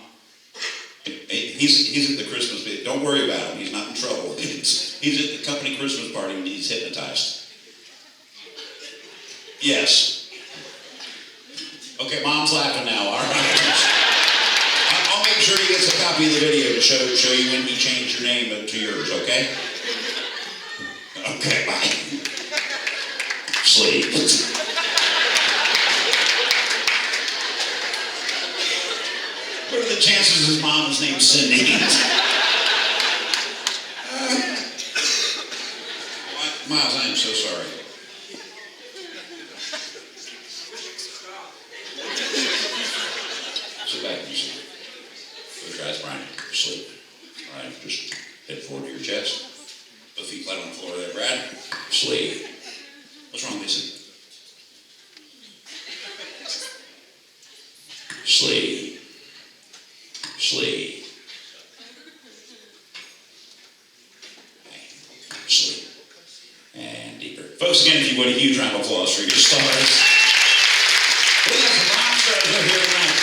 he's at the Christmas party. Don't worry about him. He's not in trouble. He's at the company Christmas party and he's hypnotized. Yes. Okay, Mom's laughing now. All right. I'll make sure he gets a copy of the video to show you when he changed your name to yours, okay? Okay, bye. Sleep. What are the chances his mom's name's Cindy? Miles, I am so sorry. Sit back and sleep. Close your eyes, Brian. Sleep. All right, just head forward to your chest. Both feet flat on the floor there, Brad. Sleep. What's wrong, Lisa? Sleep. Sleep. Sleep. And deeper. Folks, again, if you would, a huge round of applause for your stars. We got some rock stars over here tonight.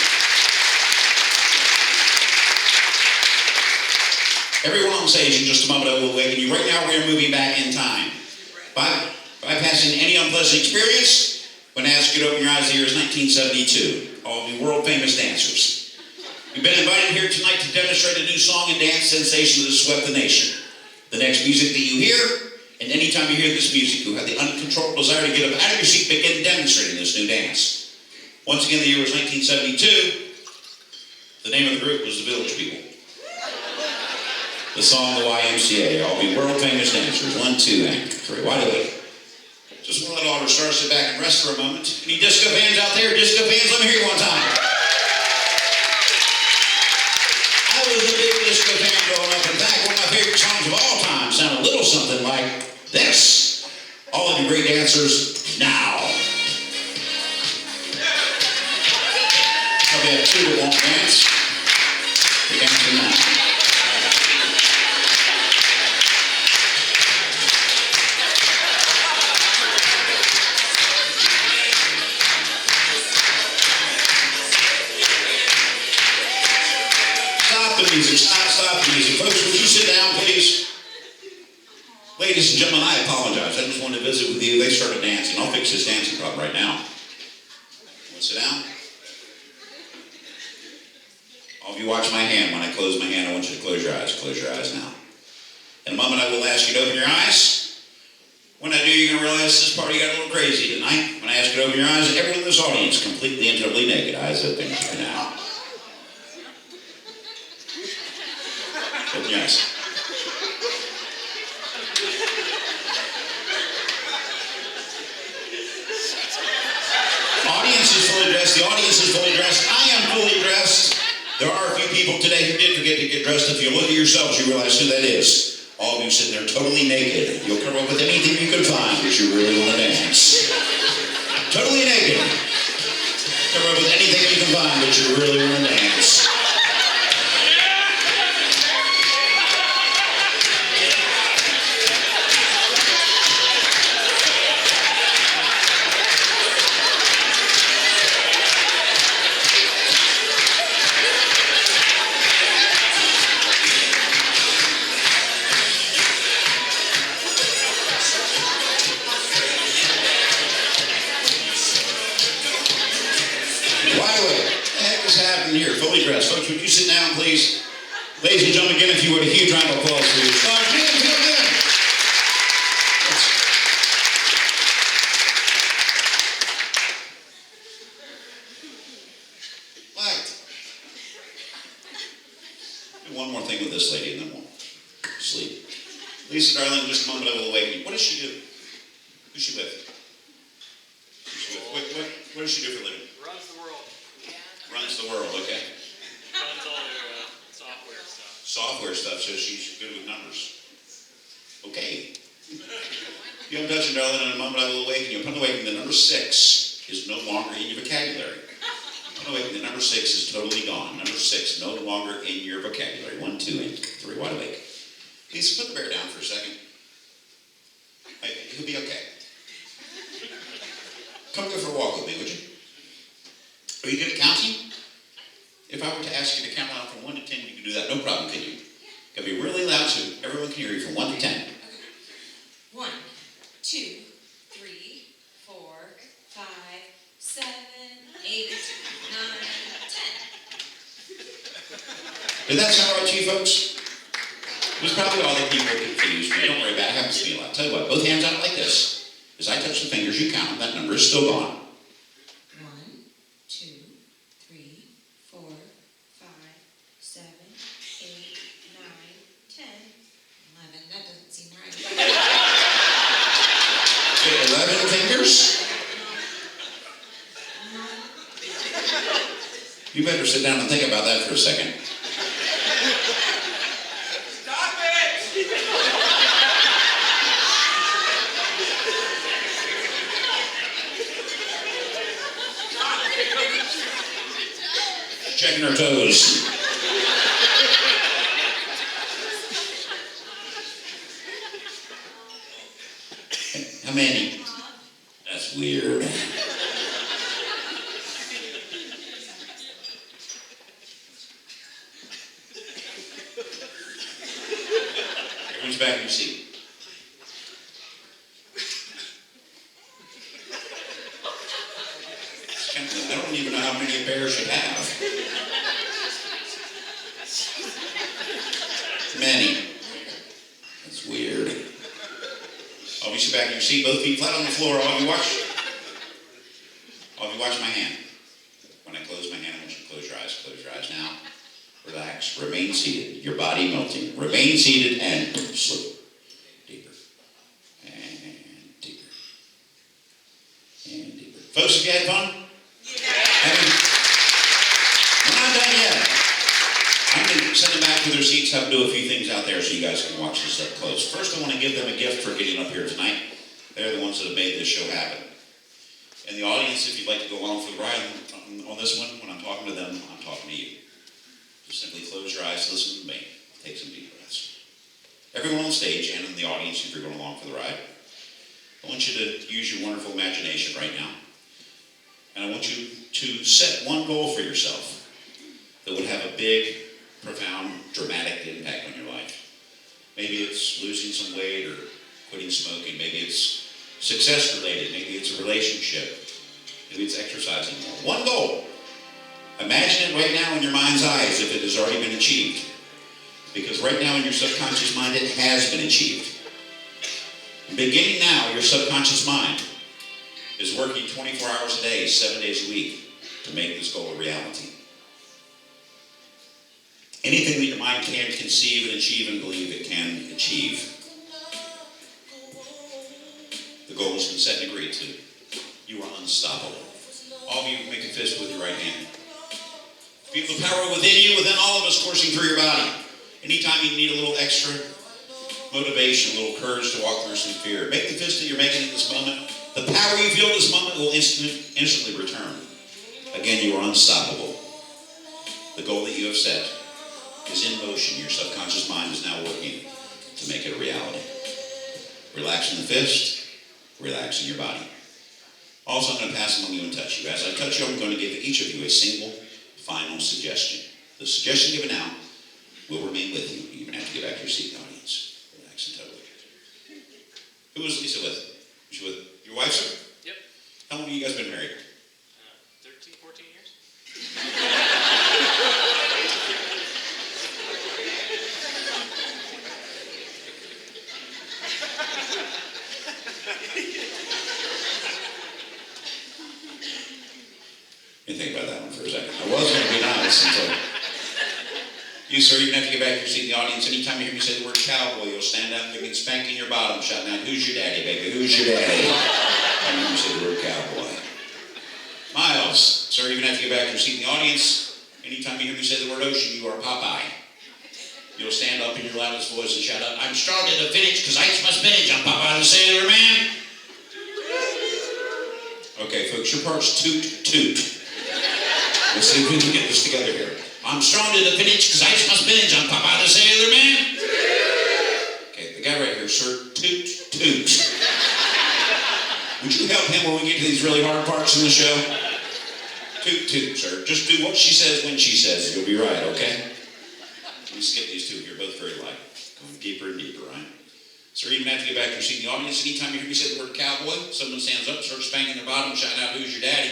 Everyone on stage in just a moment, I will awaken you. Right now, we are moving back in time. Bypassing any unpleasant experience, I'm going to ask you to open your eyes. The year is 1972. All of you world-famous dancers. You've been invited here tonight to demonstrate a new song and dance sensation that has swept the nation. The next music that you hear, and anytime you hear this music, you have the uncontrollable desire to get up out of your seat and begin demonstrating this new dance. Once again, the year was 1972. The name of the group was the Village People. The song, the YMCA. All be world-famous dancers. 1, 2, and 3. Wide awake. Just want to let all our stars sit back and rest for a moment. Any disco fans out there? Disco fans, let me hear you one time. I was a big disco fan growing up. In fact, one of my favorite songs of all time sounded a little something like this. All of you great dancers, now. I'll be at 2 that won't dance. You're dancing now. Stop the music. Folks, would you sit down, please? Ladies and gentlemen, I apologize. I just wanted to visit with you. They started dancing. I'll fix this dancing problem right now. Want to sit down? All of you watch my hand. When I close my hand, I want you to close your eyes. Close your eyes now. In a moment, I will ask you to open your eyes. When I do, you're going to realize this party got a little crazy tonight. When I ask you to open your eyes, everyone in this audience completely and totally naked. Eyes open right now. Open your eyes. Audience is fully dressed. The audience is fully dressed. I am fully dressed. There are a few people today who did forget to get dressed. If you look at yourselves, you realize who that is. All of you sitting there totally naked. You'll come up with anything you can find that you really want to dance. Totally naked. Come up with anything you can find that you really want to dance. Ladies and gentlemen, again, if you would, a huge round of applause for your stars. Make them feel good. Right. Do one more thing with this lady and then we'll sleep. Lisa, darling, just a moment I will awaken you. What does she do? Who's she with? Who's she with? What does she do for a living? Runs the world. Runs the world, okay. Runs all their software stuff. Software stuff, so she's good with numbers. Okay. Young Dutch and darling, in a moment I will awaken you. Upon awakening, the number 6 is no longer in your vocabulary. Upon awakening, the number 6 is totally gone. Number 6 no longer in your vocabulary. 1, 2, and 3. Wide awake. Lisa, put the bear down for a second. He'll be okay. Come go for a walk with me, would you? Are you good at counting? If I were to ask you to count out from 1 to 10, you could do that. No problem, could you? It could be really loud so everyone can hear you from 1 to 10. Okay. 1, 2, 3, 4, 5, 7, 8, 9, 10. Did that sound right to you folks? It was probably all the people confused, but don't worry about it. It happens to me a lot. Tell you what, both hands out like this. As I touch the fingers, you count them. That number is still gone. 1, 2, 3, 4, 5, 7, 8, 9, 10, 11. That doesn't seem right. Okay, 11 fingers? You better sit down and think about that for a second. Stop it! Checking her toes. How many? That's weird. Everyone's back in your seat. I don't even know how many a bear should have. Many. That's weird. I'll be back in your seat, both feet flat on the floor. All of you watch my hand. When I close my hand, I want you to close your eyes. Close your eyes now. Relax. Remain seated. Your body melting. Remain seated and sleep. Deeper. And deeper. And deeper. Folks, have you had fun? We're not done yet. I'm going to send them back to their seats, have them do a few things out there so you guys can watch this up close. First, I want to give them a gift for getting up here tonight. They're the ones that have made this show happen. And the audience, if you'd like to go along for the ride on this one, when I'm talking to them, I'm talking to you. Just simply close your eyes, listen to me, take some deep breaths. Everyone on stage and in the audience, if you're going along for the ride, I want you to use your wonderful imagination right now. And I want you to set one goal for yourself that would have a big, profound, dramatic impact on your life. Maybe it's losing some weight or quitting smoking. Maybe it's success related. Maybe it's a relationship. Maybe it's exercising more. One goal. Imagine it right now in your mind's eye as if it has already been achieved. Because right now in your subconscious mind, it has been achieved. Beginning now, your subconscious mind is working 24 hours a day, 7 days a week to make this goal a reality. Anything that your mind can conceive and achieve and believe it can achieve, the goal has been set and agreed to. You are unstoppable. All of you make a fist with your right hand. Feel the power within you, within all of us coursing through your body. Anytime you need a little extra motivation, a little courage to walk through some fear, make the fist that you're making at this moment. The power you feel at this moment will instantly return. Again, you are unstoppable. The goal that you have set is in motion. Your subconscious mind is now working to make it a reality. Relax in the fist, relax in your body. Also, I'm going to pass among you and touch you. As I touch you, I'm going to give each of you a single final suggestion. The suggestion given out will remain with you. You're going to have to get back to your seat in the audience. Relax and totally. Who was Lisa with? Was she with your wife, sir? Yep. How long have you guys been married? 13, 14 years? think about that one for a second. I was going to be nice until... You, sir, you have to get back to your seat in the audience. Anytime you hear me say the word cowboy, you'll stand up and begin spanking your bottom, shouting out, "Who's your daddy, baby? Who's your daddy?" Anytime you hear me say the word cowboy. Miles, sir, you're going to have to get back to your seat in the audience. Anytime you hear me say the word ocean, you are Popeye. You'll stand up in your loudest voice and shout out, "I'm strong to the finish because I eat my spinach. I'm Popeye the Sailor Man." Okay, folks, your part's toot, toot. Let's see if we can get this together here. "I'm strong to the finish because I eat my spinach. I'm Popeye the Sailor Man." Okay, the guy right here, sir, toot, toot. Would you help him when we get to these really hard parts in the show? Toot, toot, sir. Just do what she says when she says. You'll be right, okay? Let me skip these two here, both very light. Going deeper and deeper, right? Sir, you even have to get back to your seat in the audience. Anytime you hear me say the word cowboy, someone stands up, starts spanking their bottom, shouting out, "Who's your daddy?"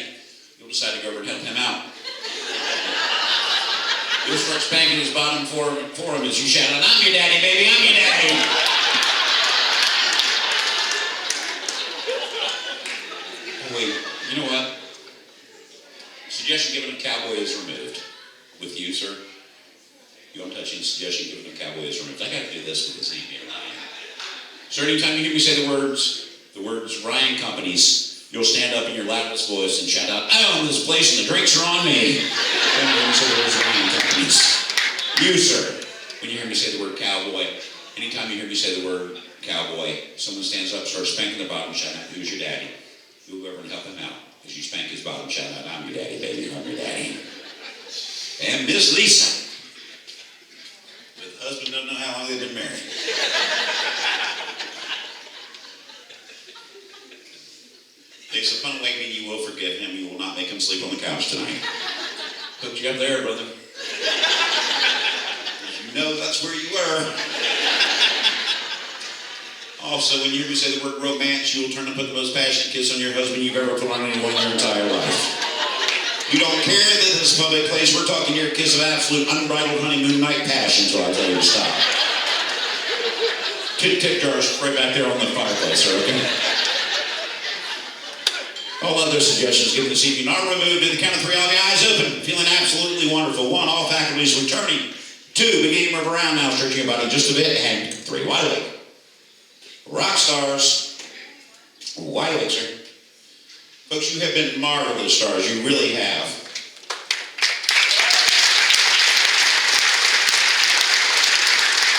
You'll decide to go over and help him out. You'll start spanking his bottom for him as you shout out, "I'm your daddy, baby, I'm your daddy." Oh, wait, you know what? Suggestion given of cowboy is removed. With you, sir. You won't touch any suggestion given of cowboy is removed. I got to do this with his hand here. Sir, anytime you hear me say the words Ryan Companies, you'll stand up in your loudest voice and shout out, "I own this place and the drinks are on me." When you hear me say the words Ryan Companies. You, sir, when you hear me say the word cowboy, anytime you hear me say the word cowboy, someone stands up, starts spanking their bottom, shouting out, "Who's your daddy?" You'll go over and help him out. As you spank his bottom, shout out, "I'm your daddy, baby, I'm your daddy." And Miss Lisa, with husband doesn't know how long they've been married. It's a fun awakening. You will forgive him. You will not make him sleep on the couch tonight. Hooked you up there, brother. You know that's where you were. Also, when you hear me say the word romance, you will turn and put the most passionate kiss on your husband you've ever put on anyone in your entire life. You don't care that this is a public place. We're talking here a kiss of absolute unbridled honeymoon night passion, so I tell you to stop. Tip jars right back there on the fireplace, sir, okay? All other suggestions given this evening are removed. At the count of three, all the eyes open. Feeling absolutely wonderful. 1, all faculties returning. 2, beginning to move around now, stretching your body just a bit. And 3, wide awake. Rock stars. Wide awake, sir. Folks, you have been marvelous stars. You really have.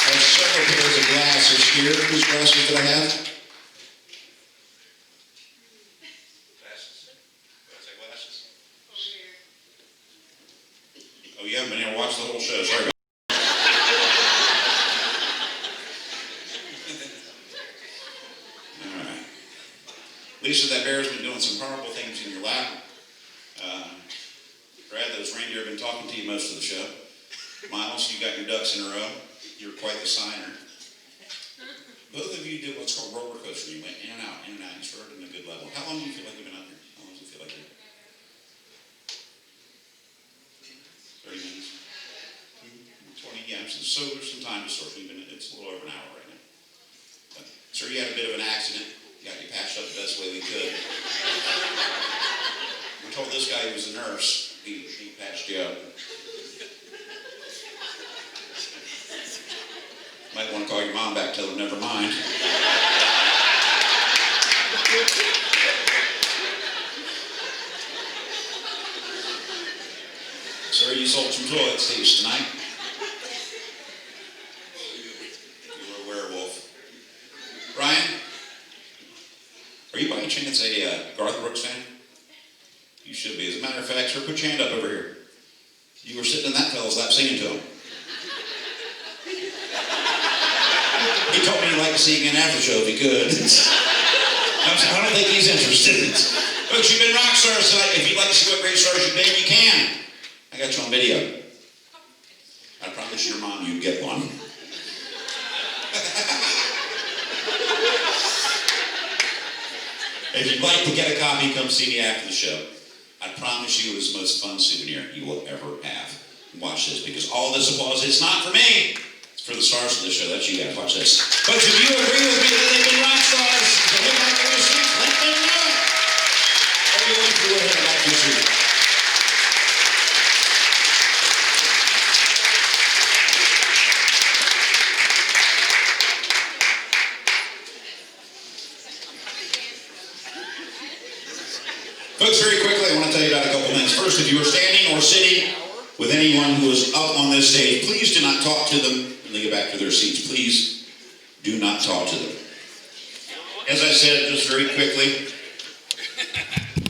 I have several pairs of glasses here. Whose glasses did I have? Oh, you haven't been able to watch the whole show. Sorry about that. All right. Lisa, that bear's been doing some powerful things in your lap. Brad, those reindeer have been talking to you most of the show. Miles, you got your ducks in a row. You're quite the signer. Both of you did what's called roller coaster. You went in and out, in and out. You started in a good level. How long do you feel like you've been up here? How long does it feel like you're 30 minutes? 20, yeah. So there's some time to sort of even. It's a little over an hour right now. But, sir, you had a bit of an accident. Got you patched up the best way we could. We told this guy he was a nurse. He patched you up. Might want to call your mom back, tell her never mind. Sir, you sold some toilet seats tonight. You were a werewolf. Ryan, are you by any chance a Garth Brooks fan? You should be. As a matter of fact, sir, put your hand up over here. You were sitting in that fellow's lap singing to him. He told me he'd like to see you again after the show if he could. I don't think he's interested. Folks, you've been rock stars tonight. If you'd like to see what great stars you've been, you can. I got you on video. I promise your mom you'd get one. If you'd like to get a copy, come see me after the show. I promise you it is the most fun souvenir you will ever have. Watch this, because all this applause, it's not for me. It's for the stars of the show. That's you guys. Watch this. Folks, if you agree with me that they've been rock stars, so look out for your seats, let them know. Everyone, go ahead and back to your seat. Folks, very quickly, I want to tell you about a couple things. First, if you are standing or sitting with anyone who is up on this stage, please do not talk to them when they get back to their seats. Please do not talk to them. As I said, just very quickly,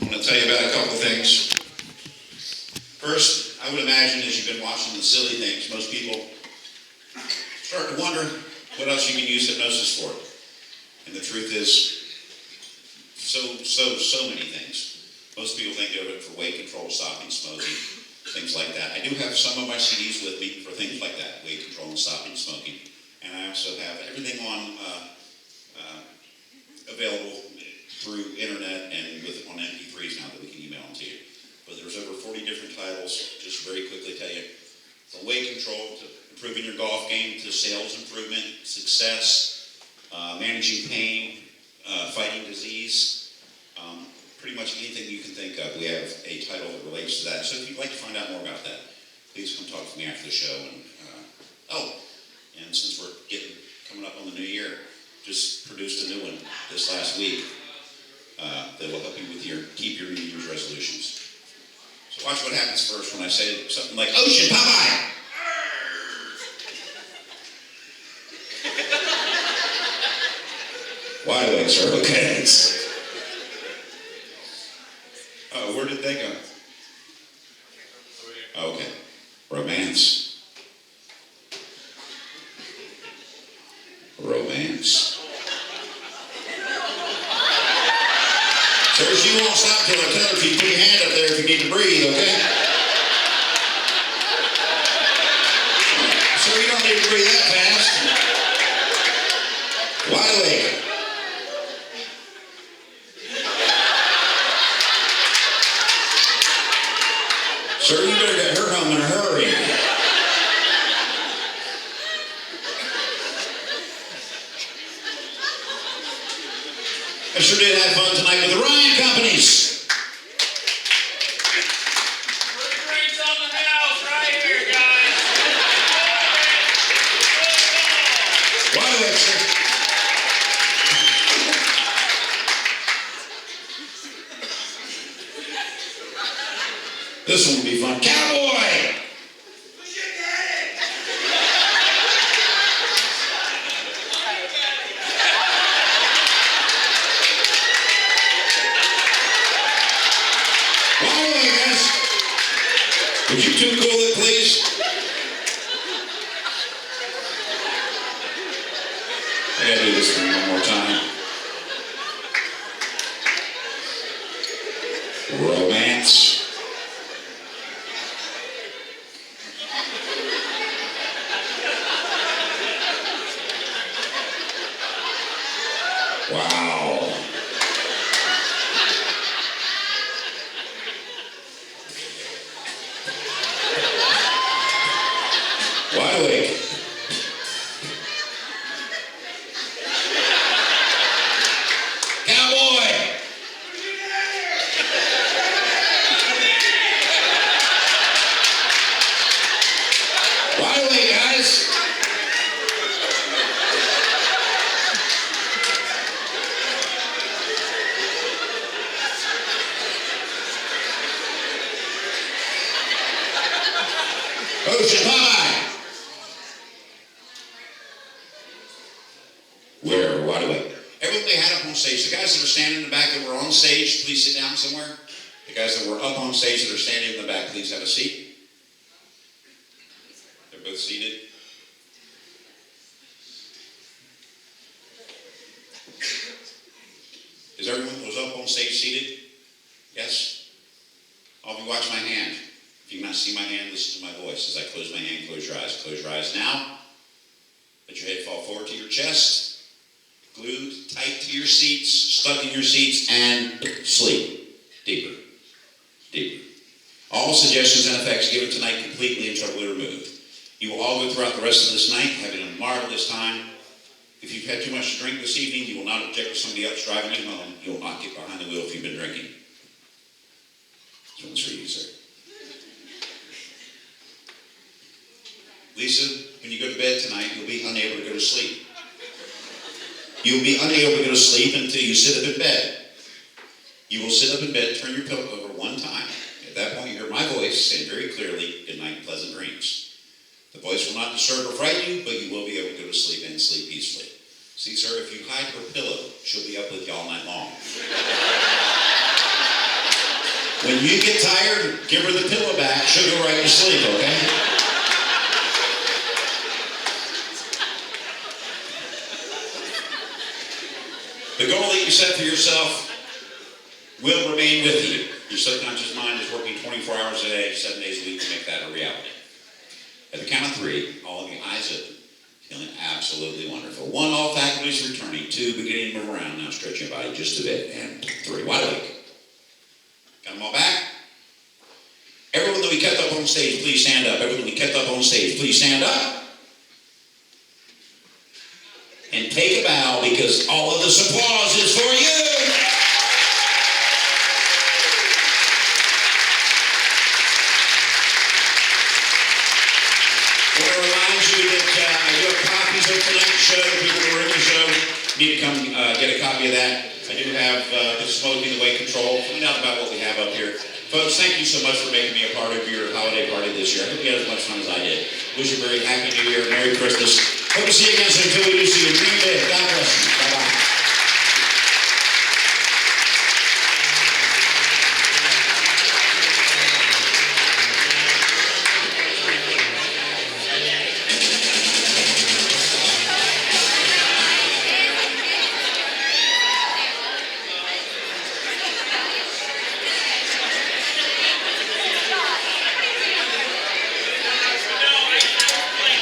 I want to tell you about a couple things. First, I would imagine as you've been watching the silly things, most people start to wonder what else you can use hypnosis for. And the truth is, so many things. Most people think of it for weight control, stopping smoking, things like that. I do have some of my CDs with me for things like that, weight control and stopping smoking. And I also have everything on available through internet and on MP3s now that we can email them to you. But there's over 40 different titles. Just very quickly tell you, from weight control to improving your golf game to sales improvement, success, managing pain, fighting disease. Pretty much anything you can think of, we have a title that relates to that. So if you'd like to find out more about that, please come talk to me after the show. And since we're coming up on the new year, just produced a new one this last week that will help you with keep your New Year's resolutions. So watch what happens first when I say something like, "Ocean Popeye!" Wide awake, sir. Okay. Oh, where did they go? Okay. Romance. Romance. Sirs, you won't stop till I tell you. Put your hand up there if you need to breathe, okay? Sir, you don't need to breathe that fast. Wide awake. Sir, you better get her home in a hurry. I sure did have fun tonight with the Ryan Companies. First drinks on the house right here, guys. Wide awake, sir. This one will be fun. Cowboy! Wide awake, guys. Would you two cool it, please? I gotta do this one more time. Romance. Wow. Wide awake. Cowboy. Wide awake, guys. Ocean Popeye. Where? Wide awake. Everyone they had up on stage. The guys that are standing in the back that were on stage, please sit down somewhere. The guys that were up on stage that are standing in the back, please have a seat. They're both seated. Is everyone that was up on stage seated? Yes? All of you watch my hand. If you cannot see my hand, listen to my voice. As I close my hand, close your eyes. Close your eyes now. Let your head fall forward to your chest. Glued tight to your seats, stuck in your seats, and sleep. Deeper. Deeper. All suggestions and effects given tonight completely and totally removed. You will all go throughout the rest of this night having a marvelous time. If you've had too much to drink this evening, you will not object to somebody else driving you home. You will not get behind the wheel if you've been drinking. This one's for you, sir. Lisa, when you go to bed tonight, you'll be unable to go to sleep. You'll be unable to go to sleep until you sit up in bed. You will sit up in bed, turn your pillow over one time. At that point, you hear my voice saying very clearly, good night and pleasant dreams. The voice will not disturb or frighten you, but you will be able to go to sleep and sleep peacefully. See, sir, if you hide her pillow, she'll be up with you all night long. When you get tired, give her the pillow back. She'll go right to sleep, okay? The goal that you set for yourself will remain with you. Your subconscious mind is working 24 hours a day, 7 days a week to make that a reality. At the count of 3, all of your eyes open, feeling absolutely wonderful. 1, all faculties returning. 2, beginning to move around. Now stretch your body just a bit. And 3, wide awake. Got them all back? Everyone that we kept up on stage, please stand up. Everyone we kept up on stage, please stand up. And take a bow because all of this applause is for you. I want to remind you that I do have copies of tonight's show. People who are in the show need to come get a copy of that. I do have the smoking, the weight control. Find out about what we have up here. Folks, thank you so much for making me a part of your holiday party this year. I hope you had as much fun as I did. Wish you a very happy New Year, Merry Christmas. Hope to see you again soon. Until we do see you.